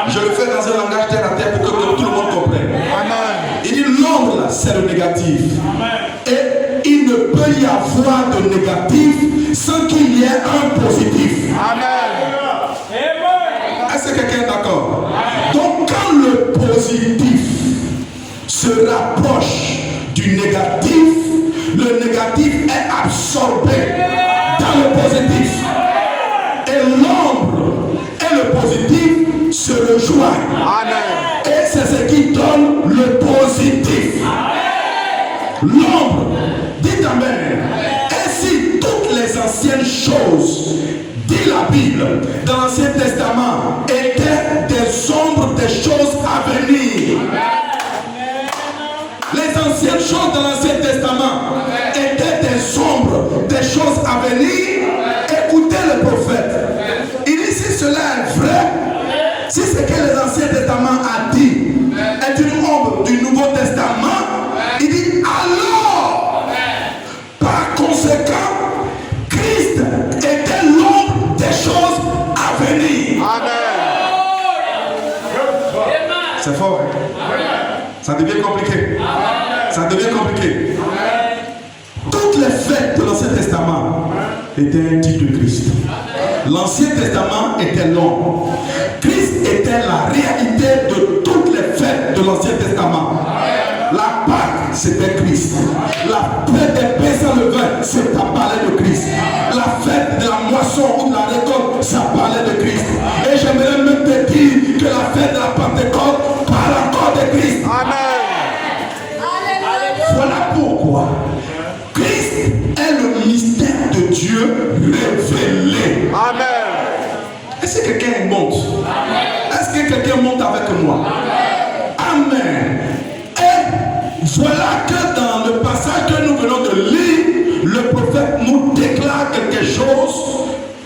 je le fais dans un langage terre à terre pour que tout le monde comprenne. Amen. Il dit l'ombre là, c'est le négatif. Amen. Et il ne peut y avoir de négatif sans qu'il y ait un positif. Amen. Est-ce que quelqu'un est d'accord? Donc quand le positif se rapproche du négatif, le négatif est absorbé dans le positif. Et l'ombre et le positif se rejoignent. Amen. Et c'est ce qui donne le positif. L'ombre, dites Amen. Ainsi, toutes les anciennes choses, dit la Bible, dans l'Ancien Testament, étaient des ombres des choses à venir. Les anciennes choses dans l'Ancien Testament étaient des ombres des choses à venir. Écoutez le prophète. Il dit si cela est vrai, si ce que les Anciens Testaments a dit est une ombre du Nouveau Testament, il dit alors, par conséquent, Christ était l'ombre des choses à venir. Amen. C'est fort. Ça devient compliqué. Ça devient compliqué. Toutes les fêtes de l'Ancien Testament étaient un type de Christ. L'Ancien Testament était l'ombre. Christ était la réalité de toutes les fêtes de l'Ancien Testament. La Pâque, c'était Christ. La fête des pains sans levain, ça parlait de Christ. La fête de la moisson ou de la récolte, ça parlait de Christ. Et j'aimerais même te dire que la fête de la Pentecôte parle encore de Christ. Amen. Voilà pourquoi Christ est le mystère de Dieu révélé. Amen. Est-ce que quelqu'un monte? Est-ce que quelqu'un monte avec moi? Amen. Et voilà que dans le passage que nous venons de lire, le prophète nous déclare quelque chose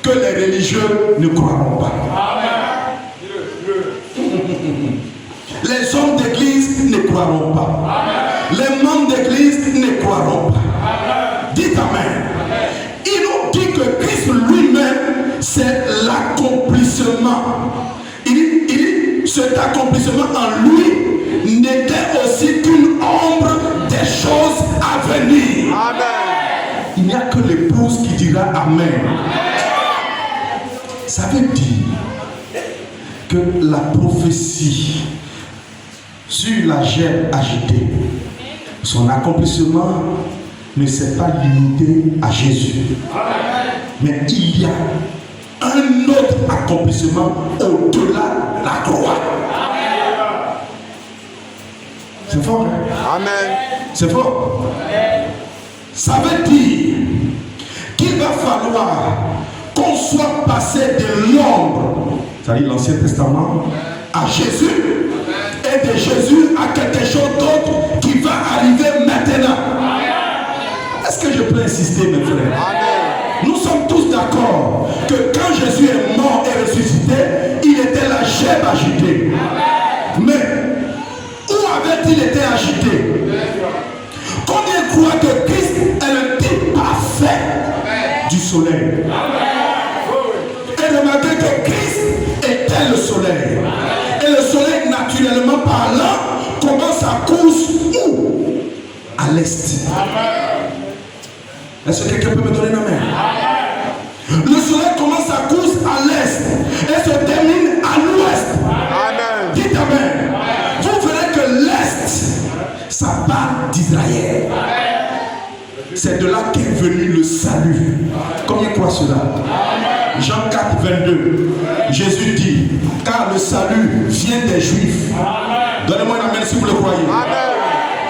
que les religieux ne croiront pas. Les hommes d'église ne croiront pas. Les membres d'église ne croiront pas. Dites Amen. Il nous dit que Christ lui-même, c'est l'accomplissement. Il dit, cet accomplissement en lui n'était aussi qu'une ombre des choses à venir. Amen. Il n'y a que l'épouse qui dira Amen. Ça veut dire que la prophétie sur la gerbe agitée, son accomplissement ne s'est pas limité à Jésus. Mais il y a un autre accomplissement au-delà de la croix. C'est fort, hein? Amen. C'est fort. Ça veut dire qu'il va falloir qu'on soit passé de l'ombre, c'est-à-dire l'Ancien Testament, à Jésus, et de Jésus à quelque chose d'autre qui va arriver maintenant. Est-ce que je peux insister, mes frères? Amen. Nous sommes tous d'accord que quand Jésus est mort et ressuscité, il était la gerbe agitée. Mais où avait-il été agité? Combien croient que Christ est le type parfait du soleil? Et remarquez que Christ était le soleil. Et le soleil, naturellement parlant, commence sa course où? À l'est. Est-ce que quelqu'un peut me donner une main? Le soleil commence sa course à l'est et se termine à l'ouest. Amen. Dites amen. Vous verrez que l'est, ça part d'Israël. C'est de là qu'est venu le salut. Combien croient cela? Jean 4, 22. Jésus dit, car le salut vient des Juifs. Donnez-moi un amen si vous le croyez. Amen.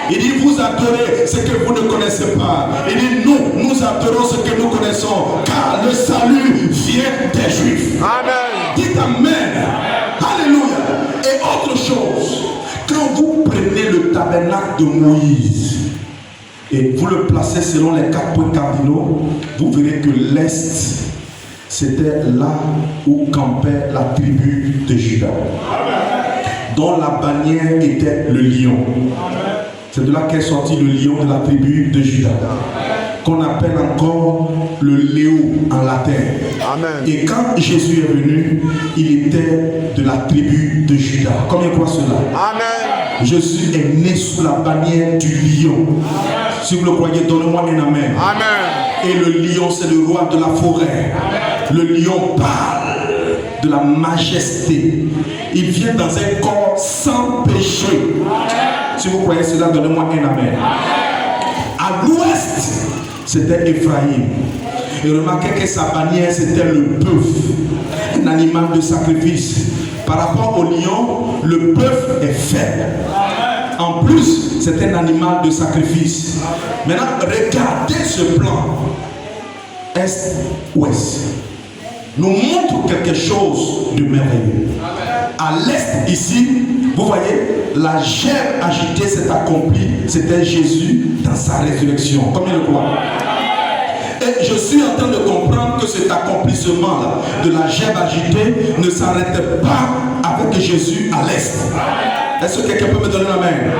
Il dit, vous adorez ce que vous ne connaissez pas. Il dit, nous adorons ce que nous connaissons, car le salut vient des Juifs. Amen. Dites amen. Alléluia. Et autre chose, quand vous prenez le tabernacle de Moïse et vous le placez selon les 4 points cardinaux, vous verrez que l'Est, c'était là où campait la tribu de Juda, dont la bannière était le lion. C'est de là qu'est sorti le lion de la tribu de Juda, qu'on appelle encore le léo en latin. Amen. Et quand Jésus est venu, il était de la tribu de Juda. Combien croient cela? Amen. Jésus est né sous la bannière du lion. Si vous le croyez, donnez-moi un amen. Amen. Et le lion, c'est le roi de la forêt. Le lion parle de la majesté. Il vient dans un corps sans péché. Si vous croyez cela, donnez-moi un amen. À l'ouest, c'était Ephraïm. Et remarquez que sa bannière, c'était le bœuf, un animal de sacrifice. Par rapport au lion, le bœuf est faible. En plus, c'est un animal de sacrifice. Maintenant, regardez ce plan. Est-ouest nous montre quelque chose de merveilleux. À l'est ici, vous voyez, la gerbe agitée s'est accomplie. C'était Jésus dans sa résurrection. Combien le croient? Et je suis en train de comprendre que cet accomplissement-là de la gerbe agitée ne s'arrête pas avec Jésus à l'est. Est-ce que quelqu'un peut me donner la main?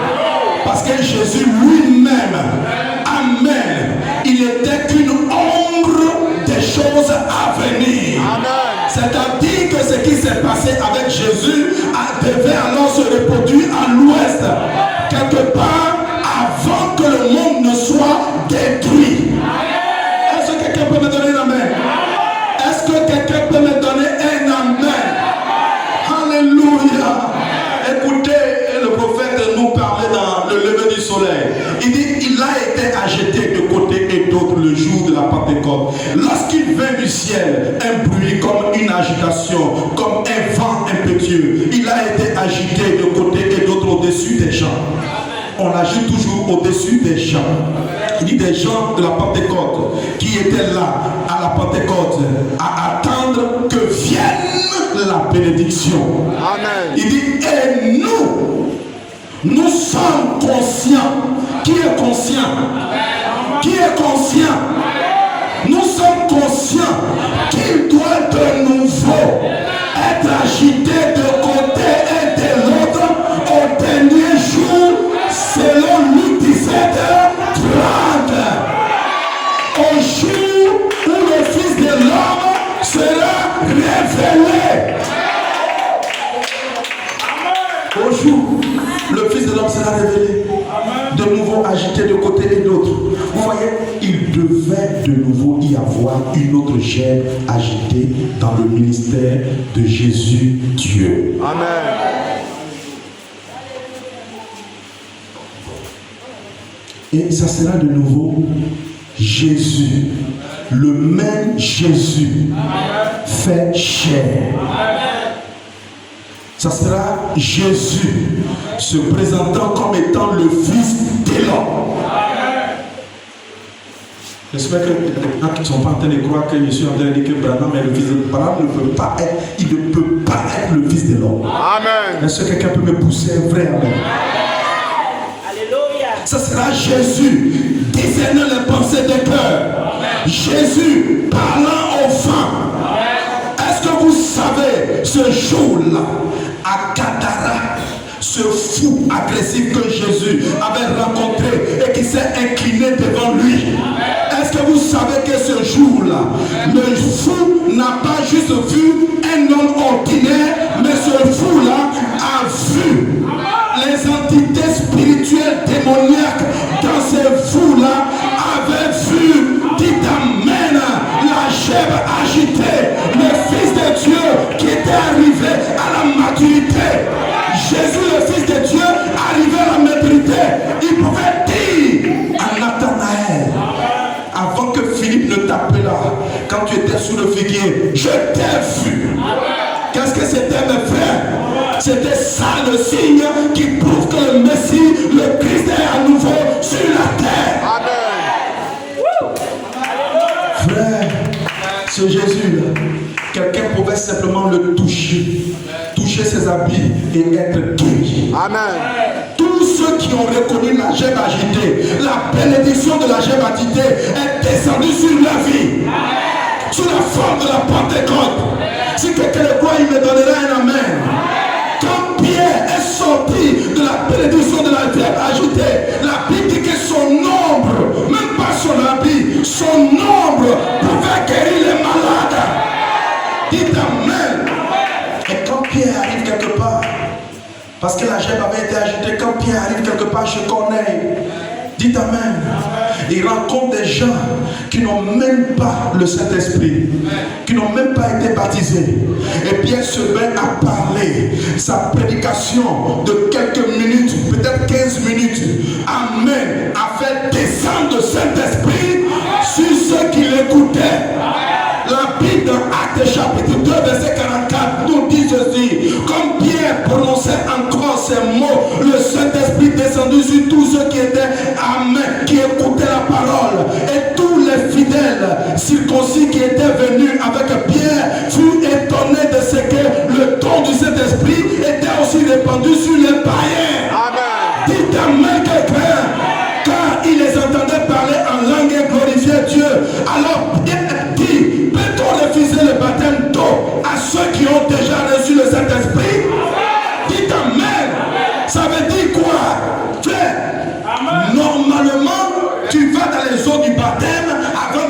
Parce que Jésus lui-même, amen, il était qu'une ombre des choses à venir. C'est-à-dire que ce qui s'est passé avec Jésus devait alors se reproduire à l'ouest, quelque part avant que le monde ne soit détruit. Est-ce que quelqu'un peut me donner un amen? Est-ce que quelqu'un peut me donner un amen? Alléluia. Écoutez, le prophète nous parlait dans le lever du soleil. Il dit, il a été agité de côté et d'autre le jour de la Pentecôte. Lorsqu'il vint du ciel, un bruit comme une agitation, comme un vent impétueux, il a été agité de côté et d'autre au-dessus des gens. On agit toujours au-dessus des gens. Il dit des gens de la Pentecôte qui étaient là à la Pentecôte à attendre que vienne la bénédiction. Amen. Il dit, et nous sommes conscients. Qui est conscient? Qui est conscient? Nous sommes conscients qu'il doit de nouveau être agité de côté et de l'autre au dernier jour, selon Luc 17h30. Au jour où le Fils de l'homme sera révélé. Au jour, le Fils de l'homme sera révélé. De nouveau agité de côté et d'autre. Vous voyez, il devait de nouveau y avoir une autre gerbe agitée dans le ministère de Jésus Dieu. Amen. Et ça sera de nouveau Jésus, le même Jésus fait chair. Ça sera Jésus se présentant comme étant le Fils de l'homme. J'espère que les gens qui ne sont pas en train de croire que je suis en train de dire que Branham est le Fils de l'homme. Branham ne peut pas être, il ne peut pas être le Fils de l'homme. Amen. Est-ce que quelqu'un peut me pousser un vrai amen? Alléluia. Ce sera Jésus discernant les pensées des cœurs. Jésus parlant au vent. Est-ce que vous savez ce jour-là à Gadara, ce fou agressif que Jésus avait rencontré et qui s'est incliné devant lui? Est-ce que vous savez que ce jour-là, le fou n'a pas juste vu un homme ordinaire, mais ce fou-là a vu les entités spirituelles démoniaques dans ce fou-là, avait vu, dit amen, la gerbe agitée agité, le Fils de Dieu qui était arrivé à la maturité. Jésus, le Fils de Dieu, arrivé à la maturité, il pouvait dire à Nathanaël, avant que Philippe ne t'appelât, quand tu étais sous le figuier, je t'ai vu. Qu'est-ce que c'était, mes frères? C'était ça le signe qui prouve que le Messie, le Christ est à nouveau sur la terre. Amen. Frère, ce Jésus-là, quelqu'un pouvait simplement le toucher, toucher ses habits et être guéri. Amen. Tous ceux qui ont reconnu la gemme agitée, la bénédiction de la gemme agitée est descendue sur leur vie, sous la forme de la Pentecôte. Si quelqu'un le croit, il me donnera un amen. Quand Pierre est sorti de la bénédiction de la gemme agitée, la Bible dit que son ombre, même pas son habit, son ombre pouvait guérir les malades. Dites amen. Et quand Pierre arrive quelque part, parce que la gemme avait été agitée, quand Pierre arrive quelque part chez Corneille, dites amen, il rencontre des gens qui n'ont même pas le Saint-Esprit, qui n'ont même pas été baptisés. Et Pierre se met à parler. Sa prédication de quelques minutes, peut-être 15 minutes, amen, a fait descendre le Saint-Esprit sur ceux qui l'écoutaient. La Bible dans Actes chapitre 2 verset 44 nous dit ceci: comme Pierre prononçait encore ces mots, le Saint-Esprit descendu sur tous ceux qui étaient amen, qui écoutaient la parole, et tous les fidèles circoncis qui étaient venus avec Pierre furent étonnés de ce que le don du Saint-Esprit était aussi répandu sur les païens. Amen. Dites amen quelqu'un, car ils les entendaient parler en langue et glorifier Dieu. Alors Pierre dit: peut-on refuser le baptême d'eau à ceux qui ont déjà reçu le Saint-Esprit? Dites amen. Ça veut dire quoi? Frère, normalement, tu vas dans les eaux du baptême avant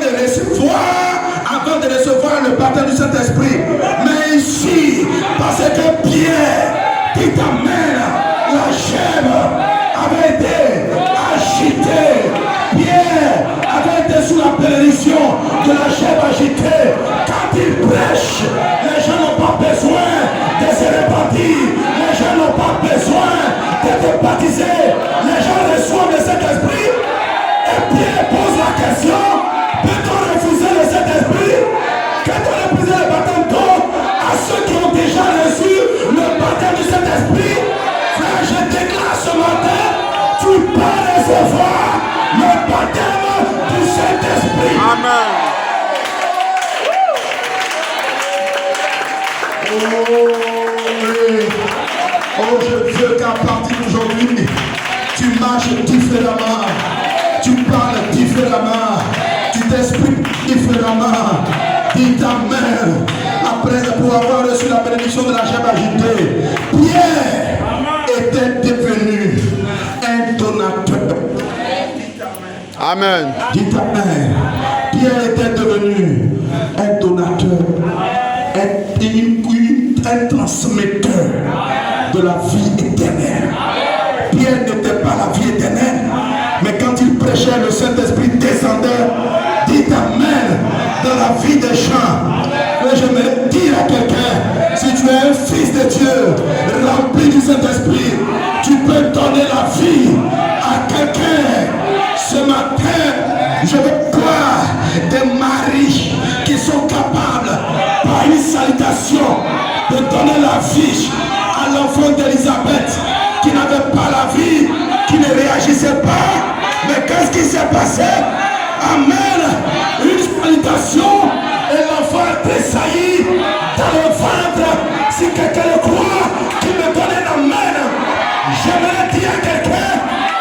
de recevoir le baptême du Saint-Esprit. Mais ici, parce que Pierre, dites amen, la gemme avait été agitée. Pierre avait été sous la bénédiction de la gemme agitée. Quand il prêche, les gens n'ont pas besoin de se repentir. Les gens n'ont pas besoin d'être baptisés. Les gens reçoivent le Saint-Esprit. Et Pierre pose la question: peut-on refuser le Saint-Esprit? Peut-on refuser le baptême d'eau à ceux qui ont déjà reçu le baptême du Saint-Esprit? Frère, je déclare ce matin, tu peux recevoir le baptême du Saint-Esprit. Amen. Oh oui. Oh, je veux qu'à partir d'aujourd'hui, tu marches différemment, tu parles différemment, tu t'exprimes différemment. Dis amen. Après, pour avoir reçu la bénédiction de la gemme agitée, Pierre était devenu un donateur. Amen. Dites amen. Pierre était devenu un donateur, un transmetteur de la vie éternelle. Pierre n'était pas la vie éternelle, mais quand il prêchait, le Saint-Esprit descendait. Dites amen dans la vie des gens. Et je me dis à quelqu'un: si tu es un fils de Dieu, rempli du Saint-Esprit, tu peux donner la vie à quelqu'un. Ce matin, je veux voir des maris qui sont capables, par une salutation, de donner la vie à l'enfant d'Élisabeth, qui n'avait pas la vie, qui ne réagissait pas. Mais qu'est-ce qui s'est passé? Amen. Une salutation et l'enfant a tressailli dans le ventre. Si quelqu'un le croit, qu'il me donne un amen. J'aimerais dire à quelqu'un: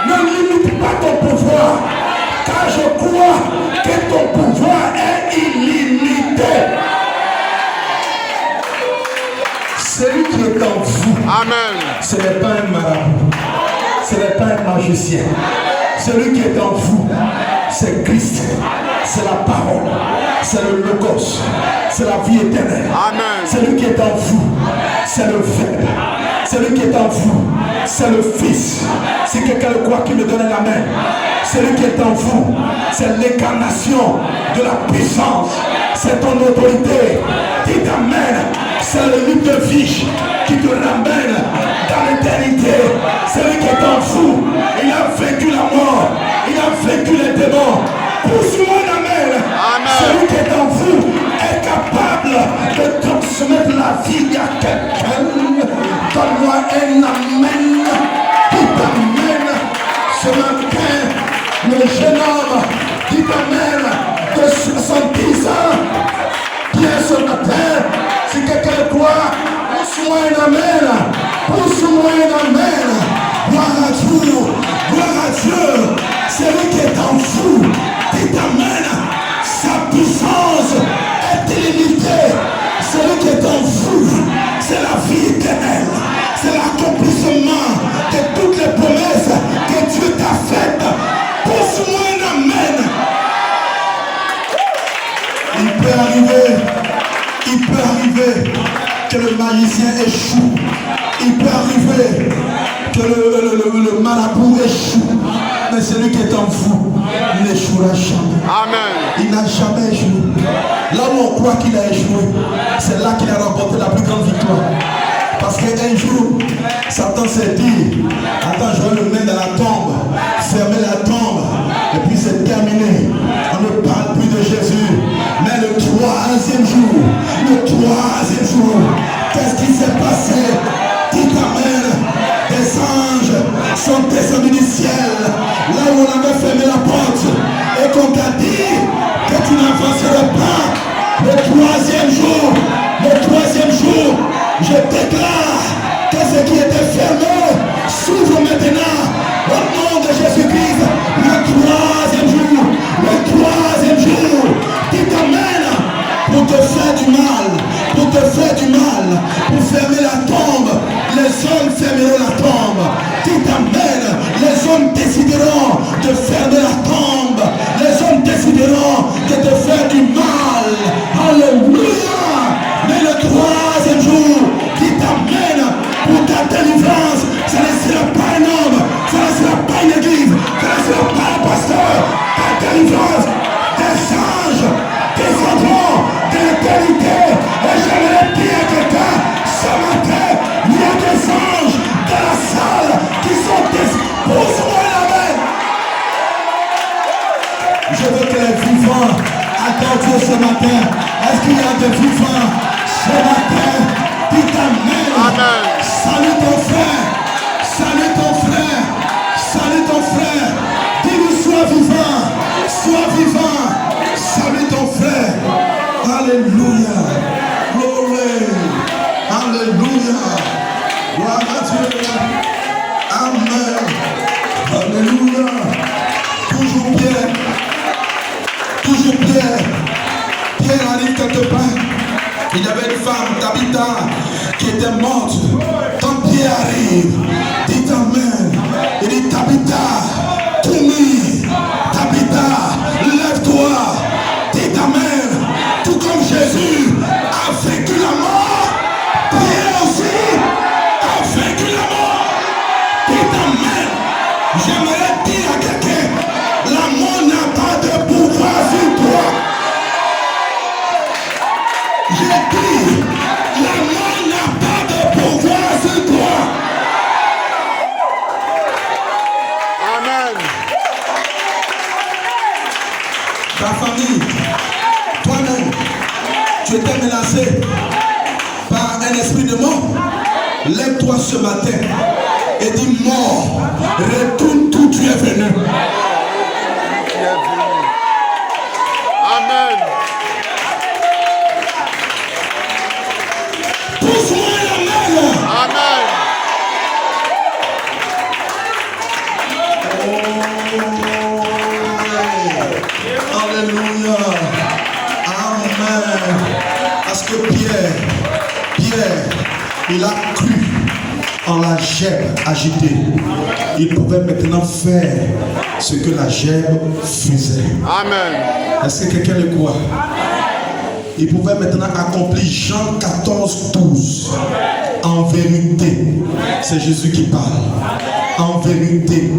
ne limite pas ton pouvoir, car je crois que ton pouvoir est illimité. Celui qui est en vous, Amen. ce n'est pas un marabout, ce n'est pas un magicien. Celui qui est en vous, c'est Christ, c'est la parole, c'est le logos, c'est la vie éternelle. Amen. Celui qui est en vous, c'est le Verbe. Celui qui est en vous, c'est le Fils. Si quelqu'un le croit, qu'il me donne la main. Celui qui est en vous, c'est l'incarnation de la puissance. c'est ton autorité. Dites Amen. C'est le livre de vie qui te ramène dans l'éternité. Celui qui est en vous, il a vaincu la mort, il a vaincu les démons. Pousse-moi un Amen. Celui qui est en vous est capable de transmettre la vie à quelqu'un. Donne-moi un Amen. Dites Amen. Ce matin, le jeune homme dit Amen de 70 ans. Bien ce matin, si quelqu'un croit, pousse-moi un Amen. Pousse-moi un Amen. Gloire à Dieu. Gloire à Dieu. Celui qui est en vous, dit Amen. Sa puissance est illimitée. Celui qui est en vous, c'est la vie éternelle. C'est l'accomplissement de toutes les promesses que Dieu t'a faites. Pousse-moi un Amen. Il peut arriver que le magicien échoue. Il peut arriver que le marabout échoue. Mais celui qui est en vous n'échouera jamais. Amen. Il n'a jamais échoué. Là où on croit qu'il a échoué, c'est là qu'il a remporté la plus grande victoire. Parce qu'un jour, Satan s'est dit, attends, je vais le mettre dans la tombe, fermer la tombe, et puis c'est terminé. On ne parle plus de Jésus. Mais le troisième jour, qu'est-ce qui s'est passé? Dites Amen. Des anges sont descendus du ciel, là où on avait fermé la porte, et qu'on t'a dit que tu n'avancerais pas. Le troisième jour, je déclare que ce qui était fermé s'ouvre maintenant au nom de Jésus-Christ. Le troisième jour, dites Amen. Pour te faire du mal, pour fermer la tombe, les hommes fermeront la tombe. Dites Amen. Les hommes décideront de fermer la tombe. Les hommes décideront de te faire du mal. Alléluia. Mais le troisième jour, dites Amen. Pour ta délivrance, ça ne sera pas un homme, ça ne sera pas une église, ça ne sera pas un pasteur. Ta délivrance, des anges descendront de l'éternité. Et j'aimerais dire à quelqu'un, ce matin, il y a des anges dans la salle qui sont pousse-moi l'amen. Je veux que les vivants adorent Dieu ce matin. Est-ce qu'il y a des vivants ce matin? Dites Amen. Amen. Salut ton frère. Salut ton frère. Salut ton frère. Dis-lui sois vivant. Sois vivant. Salut ton frère. Alléluia. Glory. Alléluia. Gloire à Dieu. Amen. Alléluia. Toujours Pierre. Pierre arrive quelque part. Il y avait une femme, Tabitha, qui était morte. Quand Pierre arrive, dit Amen. Il dit Tabitha, Toumi, Tabitha, lève-toi. Dit Amen. Tout comme Jésus a vaincu la mort, Pierre aussi a vaincu la mort. Dit Amen. J'aimerais dire à quelqu'un, la mort n'a pas de pouvoir sur toi. J'ai dit, la mort n'a pas de pouvoir sur toi. Amen. Ta famille, toi-même, tu étais menacé par un esprit de mort. Lève-toi ce matin et dis mort, retourne d'où tu es venu. Amen. Pousse-moi la main. Amen. Alléluia. Amen. Parce que Pierre, il a cru en la gemme agitée. Il pouvait maintenant faire ce que la gemme faisait. Amen. Est-ce que quelqu'un le croit? Il pouvait maintenant accomplir Jean 14, 12. En vérité, c'est Jésus qui parle. En vérité.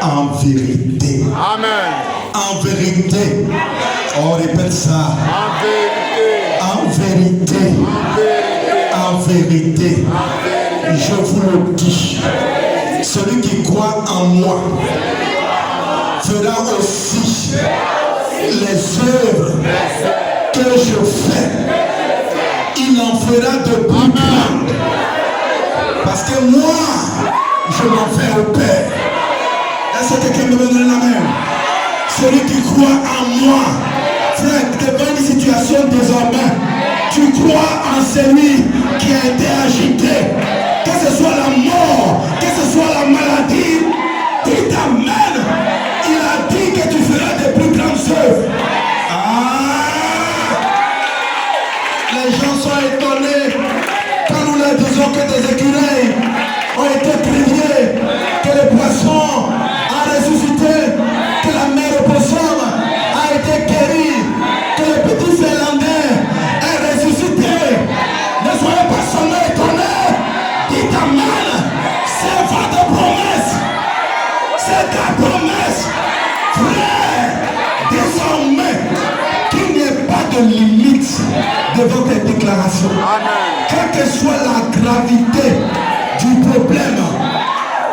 En vérité. Amen. En vérité. On répète ça. En vérité. dit, en vérité, je vous le dis, celui qui croit en moi fera aussi les œuvres que je fais. Il en fera de plus grandes. Parce que moi, je m'en fais au Père. Est-ce que quelqu'un me donne la main? Celui qui croit en moi, frère, devant une situation désormais, tu crois en celui qui a été agité, que ce soit la mort, que ce soit la maladie, dis amen. Il a dit que tu feras de plus grandes œuvres. Les gens sont étonnés quand nous leur disons que des écureuils ont été priés, que les poissons ont ressuscité, que la mer opossum a été guérie, que le petit Finlandais est ressuscité. Ne soyez pas seulement étonnés. Dites amen. C'est votre promesse. C'est ta promesse. Frère, désormais, qu'il n'y ait pas de limite devant tes déclarations. Quelle que soit la gravité du problème,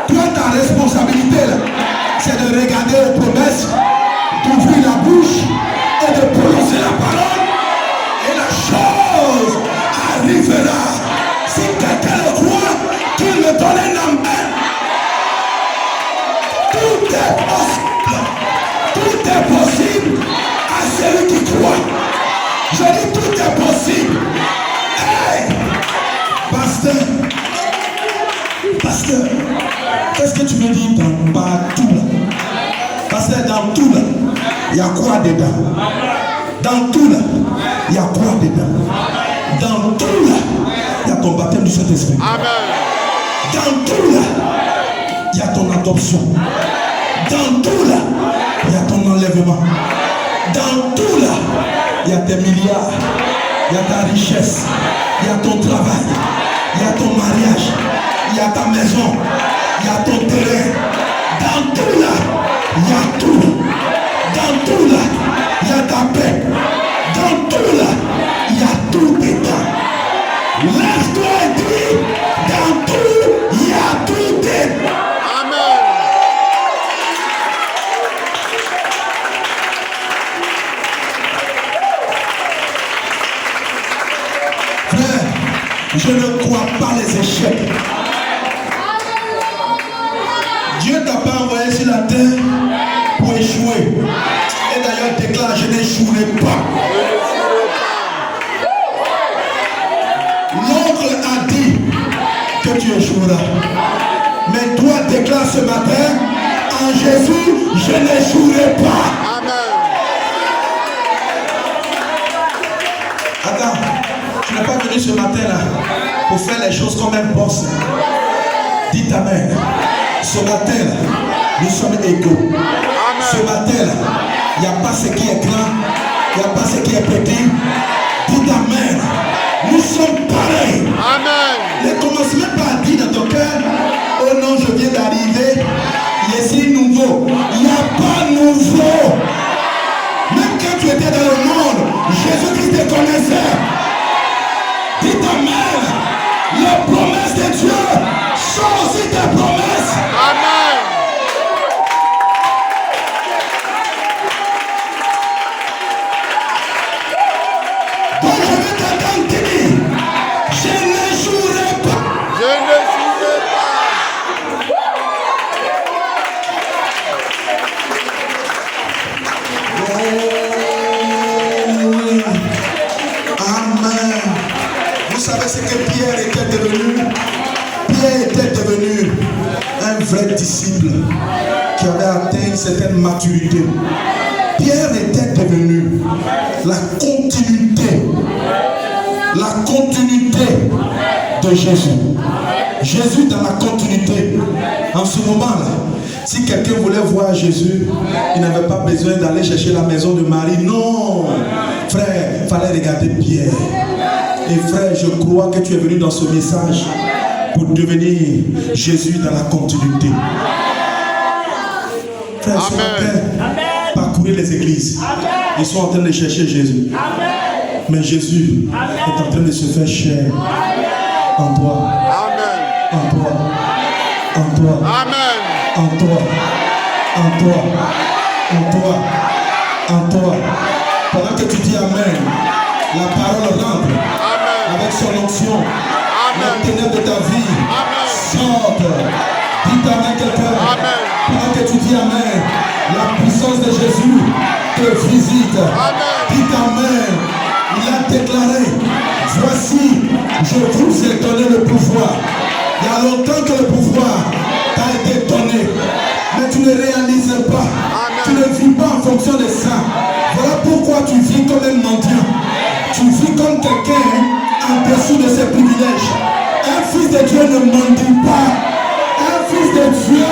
toi, ta responsabilité, c'est de regarder aux promesses, d'ouvrir la bouche et de prononcer la parole. Et la chose arrivera. Si quelqu'un le croit, qu'il me donne un amen. Tout est possible. Tout est possible à celui qui croit. Je dis tout est possible. Hey! Pasteur, qu'est-ce que tu veux dire dans tout là? Pasteur, dans tout là, il y a quoi dedans? Dans tout là, il y a quoi dedans? Dans tout là, il y a ton baptême du Saint-Esprit. Dans tout là, il y a ton adoption. Dans tout là, il y a ton enlèvement. Dans tout là, il y a tes milliards, il y a ta richesse, il y a ton travail, il y a ton mariage, il y a ta maison, il y a ton terrain. Dans tout là, il y a tout. Dans tout là, il y a ta paix. Dans tout là, il y a tout dedans. Lève-toi et dis, dans tout, il y a tout dedans. Amen. Je ne crois pas les échecs. Dieu ne t'a pas envoyé sur la terre pour échouer. Et d'ailleurs, déclare, je n'échouerai pas. L'oncle a dit que tu échoueras. Mais toi, déclare ce matin, en Jésus, je n'échouerai pas. Amen. Attends. Tu n'es pas venu ce matin-là pour faire les choses comme un boss. Dites amen. Ce matin-là, nous sommes égaux. Ce matin-là, il n'y a pas ce qui est grand, il n'y a pas ce qui est petit. Dites amen. Nous sommes pareils. Amen. Ne commence même pas à dire dans ton cœur, oh non, je viens d'arriver, je suis nouveau. Il n'y a pas nouveau. Même quand tu étais dans le monde, Jésus-Christ te connaissait. Dites amen. Les promesses de Dieu sont aussi des promesses. Amen. Donc je vais t'entendre dire, je n'échouerai pas. Je n'échouerai pas. Oh, amen. Vous savez ce que Pierre était devenu? Pierre était devenu un vrai disciple qui avait atteint une certaine maturité. Pierre était devenu la continuité de Jésus. Jésus dans la continuité. En ce moment-là, si quelqu'un voulait voir Jésus, il n'avait pas besoin d'aller chercher la maison de Marie. Non, frère, il fallait regarder Pierre. Et frère, je crois que tu es venu dans ce message pour devenir Jésus dans la continuité. Frère, ce matin, parcourir les églises. Ils sont en train de chercher Jésus. Mais Jésus est en train de se faire chair en toi, Amen. en toi, en toi, Amen. en toi, en toi, en toi, en toi. Pendant que tu dis Amen, la parole rentre Amen. avec son onction. La Amen. ténèbre de ta vie Amen. sorte. Dis Amen quelqu'un. Amen. Pendant que tu dis Amen, la puissance de Jésus te visite. Amen. Dis Amen. Il a déclaré, voici, je vous ai donné le pouvoir. Il y a longtemps que le pouvoir t'a été donné, mais tu ne réalises pas. Amen. Tu ne vis pas en fonction de ça. Voilà pourquoi tu vis comme un mendiant. Tu vis comme quelqu'un en dessous de ses privilèges. Un fils de Dieu ne mendie pas. Un fils de Dieu,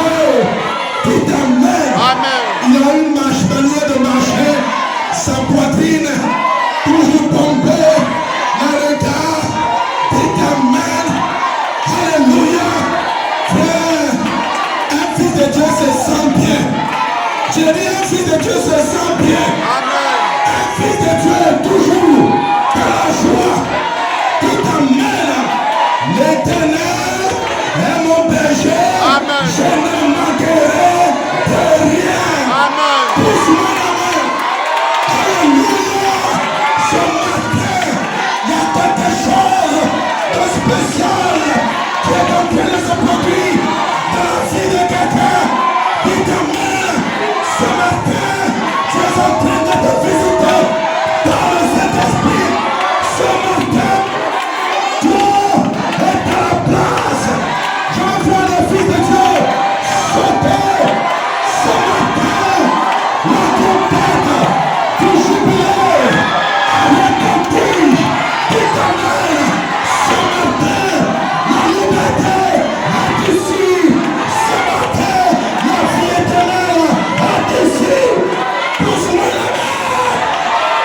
dit Amen. Amen. Il a une manière de marcher, sa poitrine toujours pompée, le regard, dit Amen. Alléluia. Frère, un fils de Dieu se sent bien. Je dis un fils de Dieu se sent bien. Amen. Un fils de Dieu est toujours dans la joie. Dit Amen. L'Éternel est mon berger. Amen. Je ne manquerai de rien. Amen. Pousse-moi la main. Alléluia. Ce matin, il y a quelque chose de spécial qui est en train de se produire dans la vie de quelqu'un. Dit Amen. Ce matin, tu es en train de te visiter dans le Saint-Esprit. Ce matin, Dieu est à la place. Je vois le Fils de Dieu sauter. Ce matin, la trompette du jubilé avec un tige. Dit Amen. Ce matin, la liberté est ici. Ce matin, la vie éternelle est ici. Pousse-moi la main.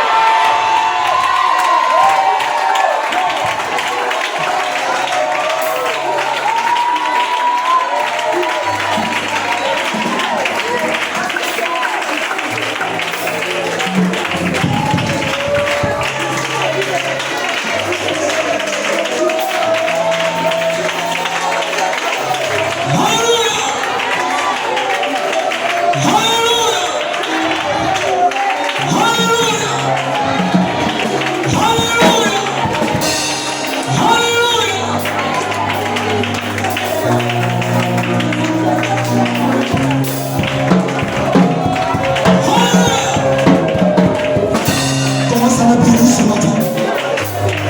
Commence à me bénir ce matin.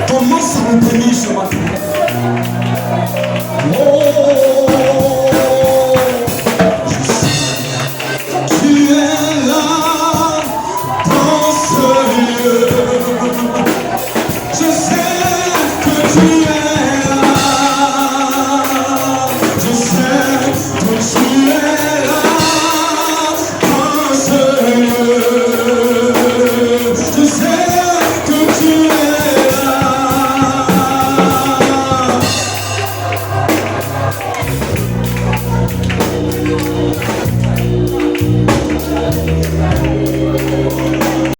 Commence à me bénir ce matin.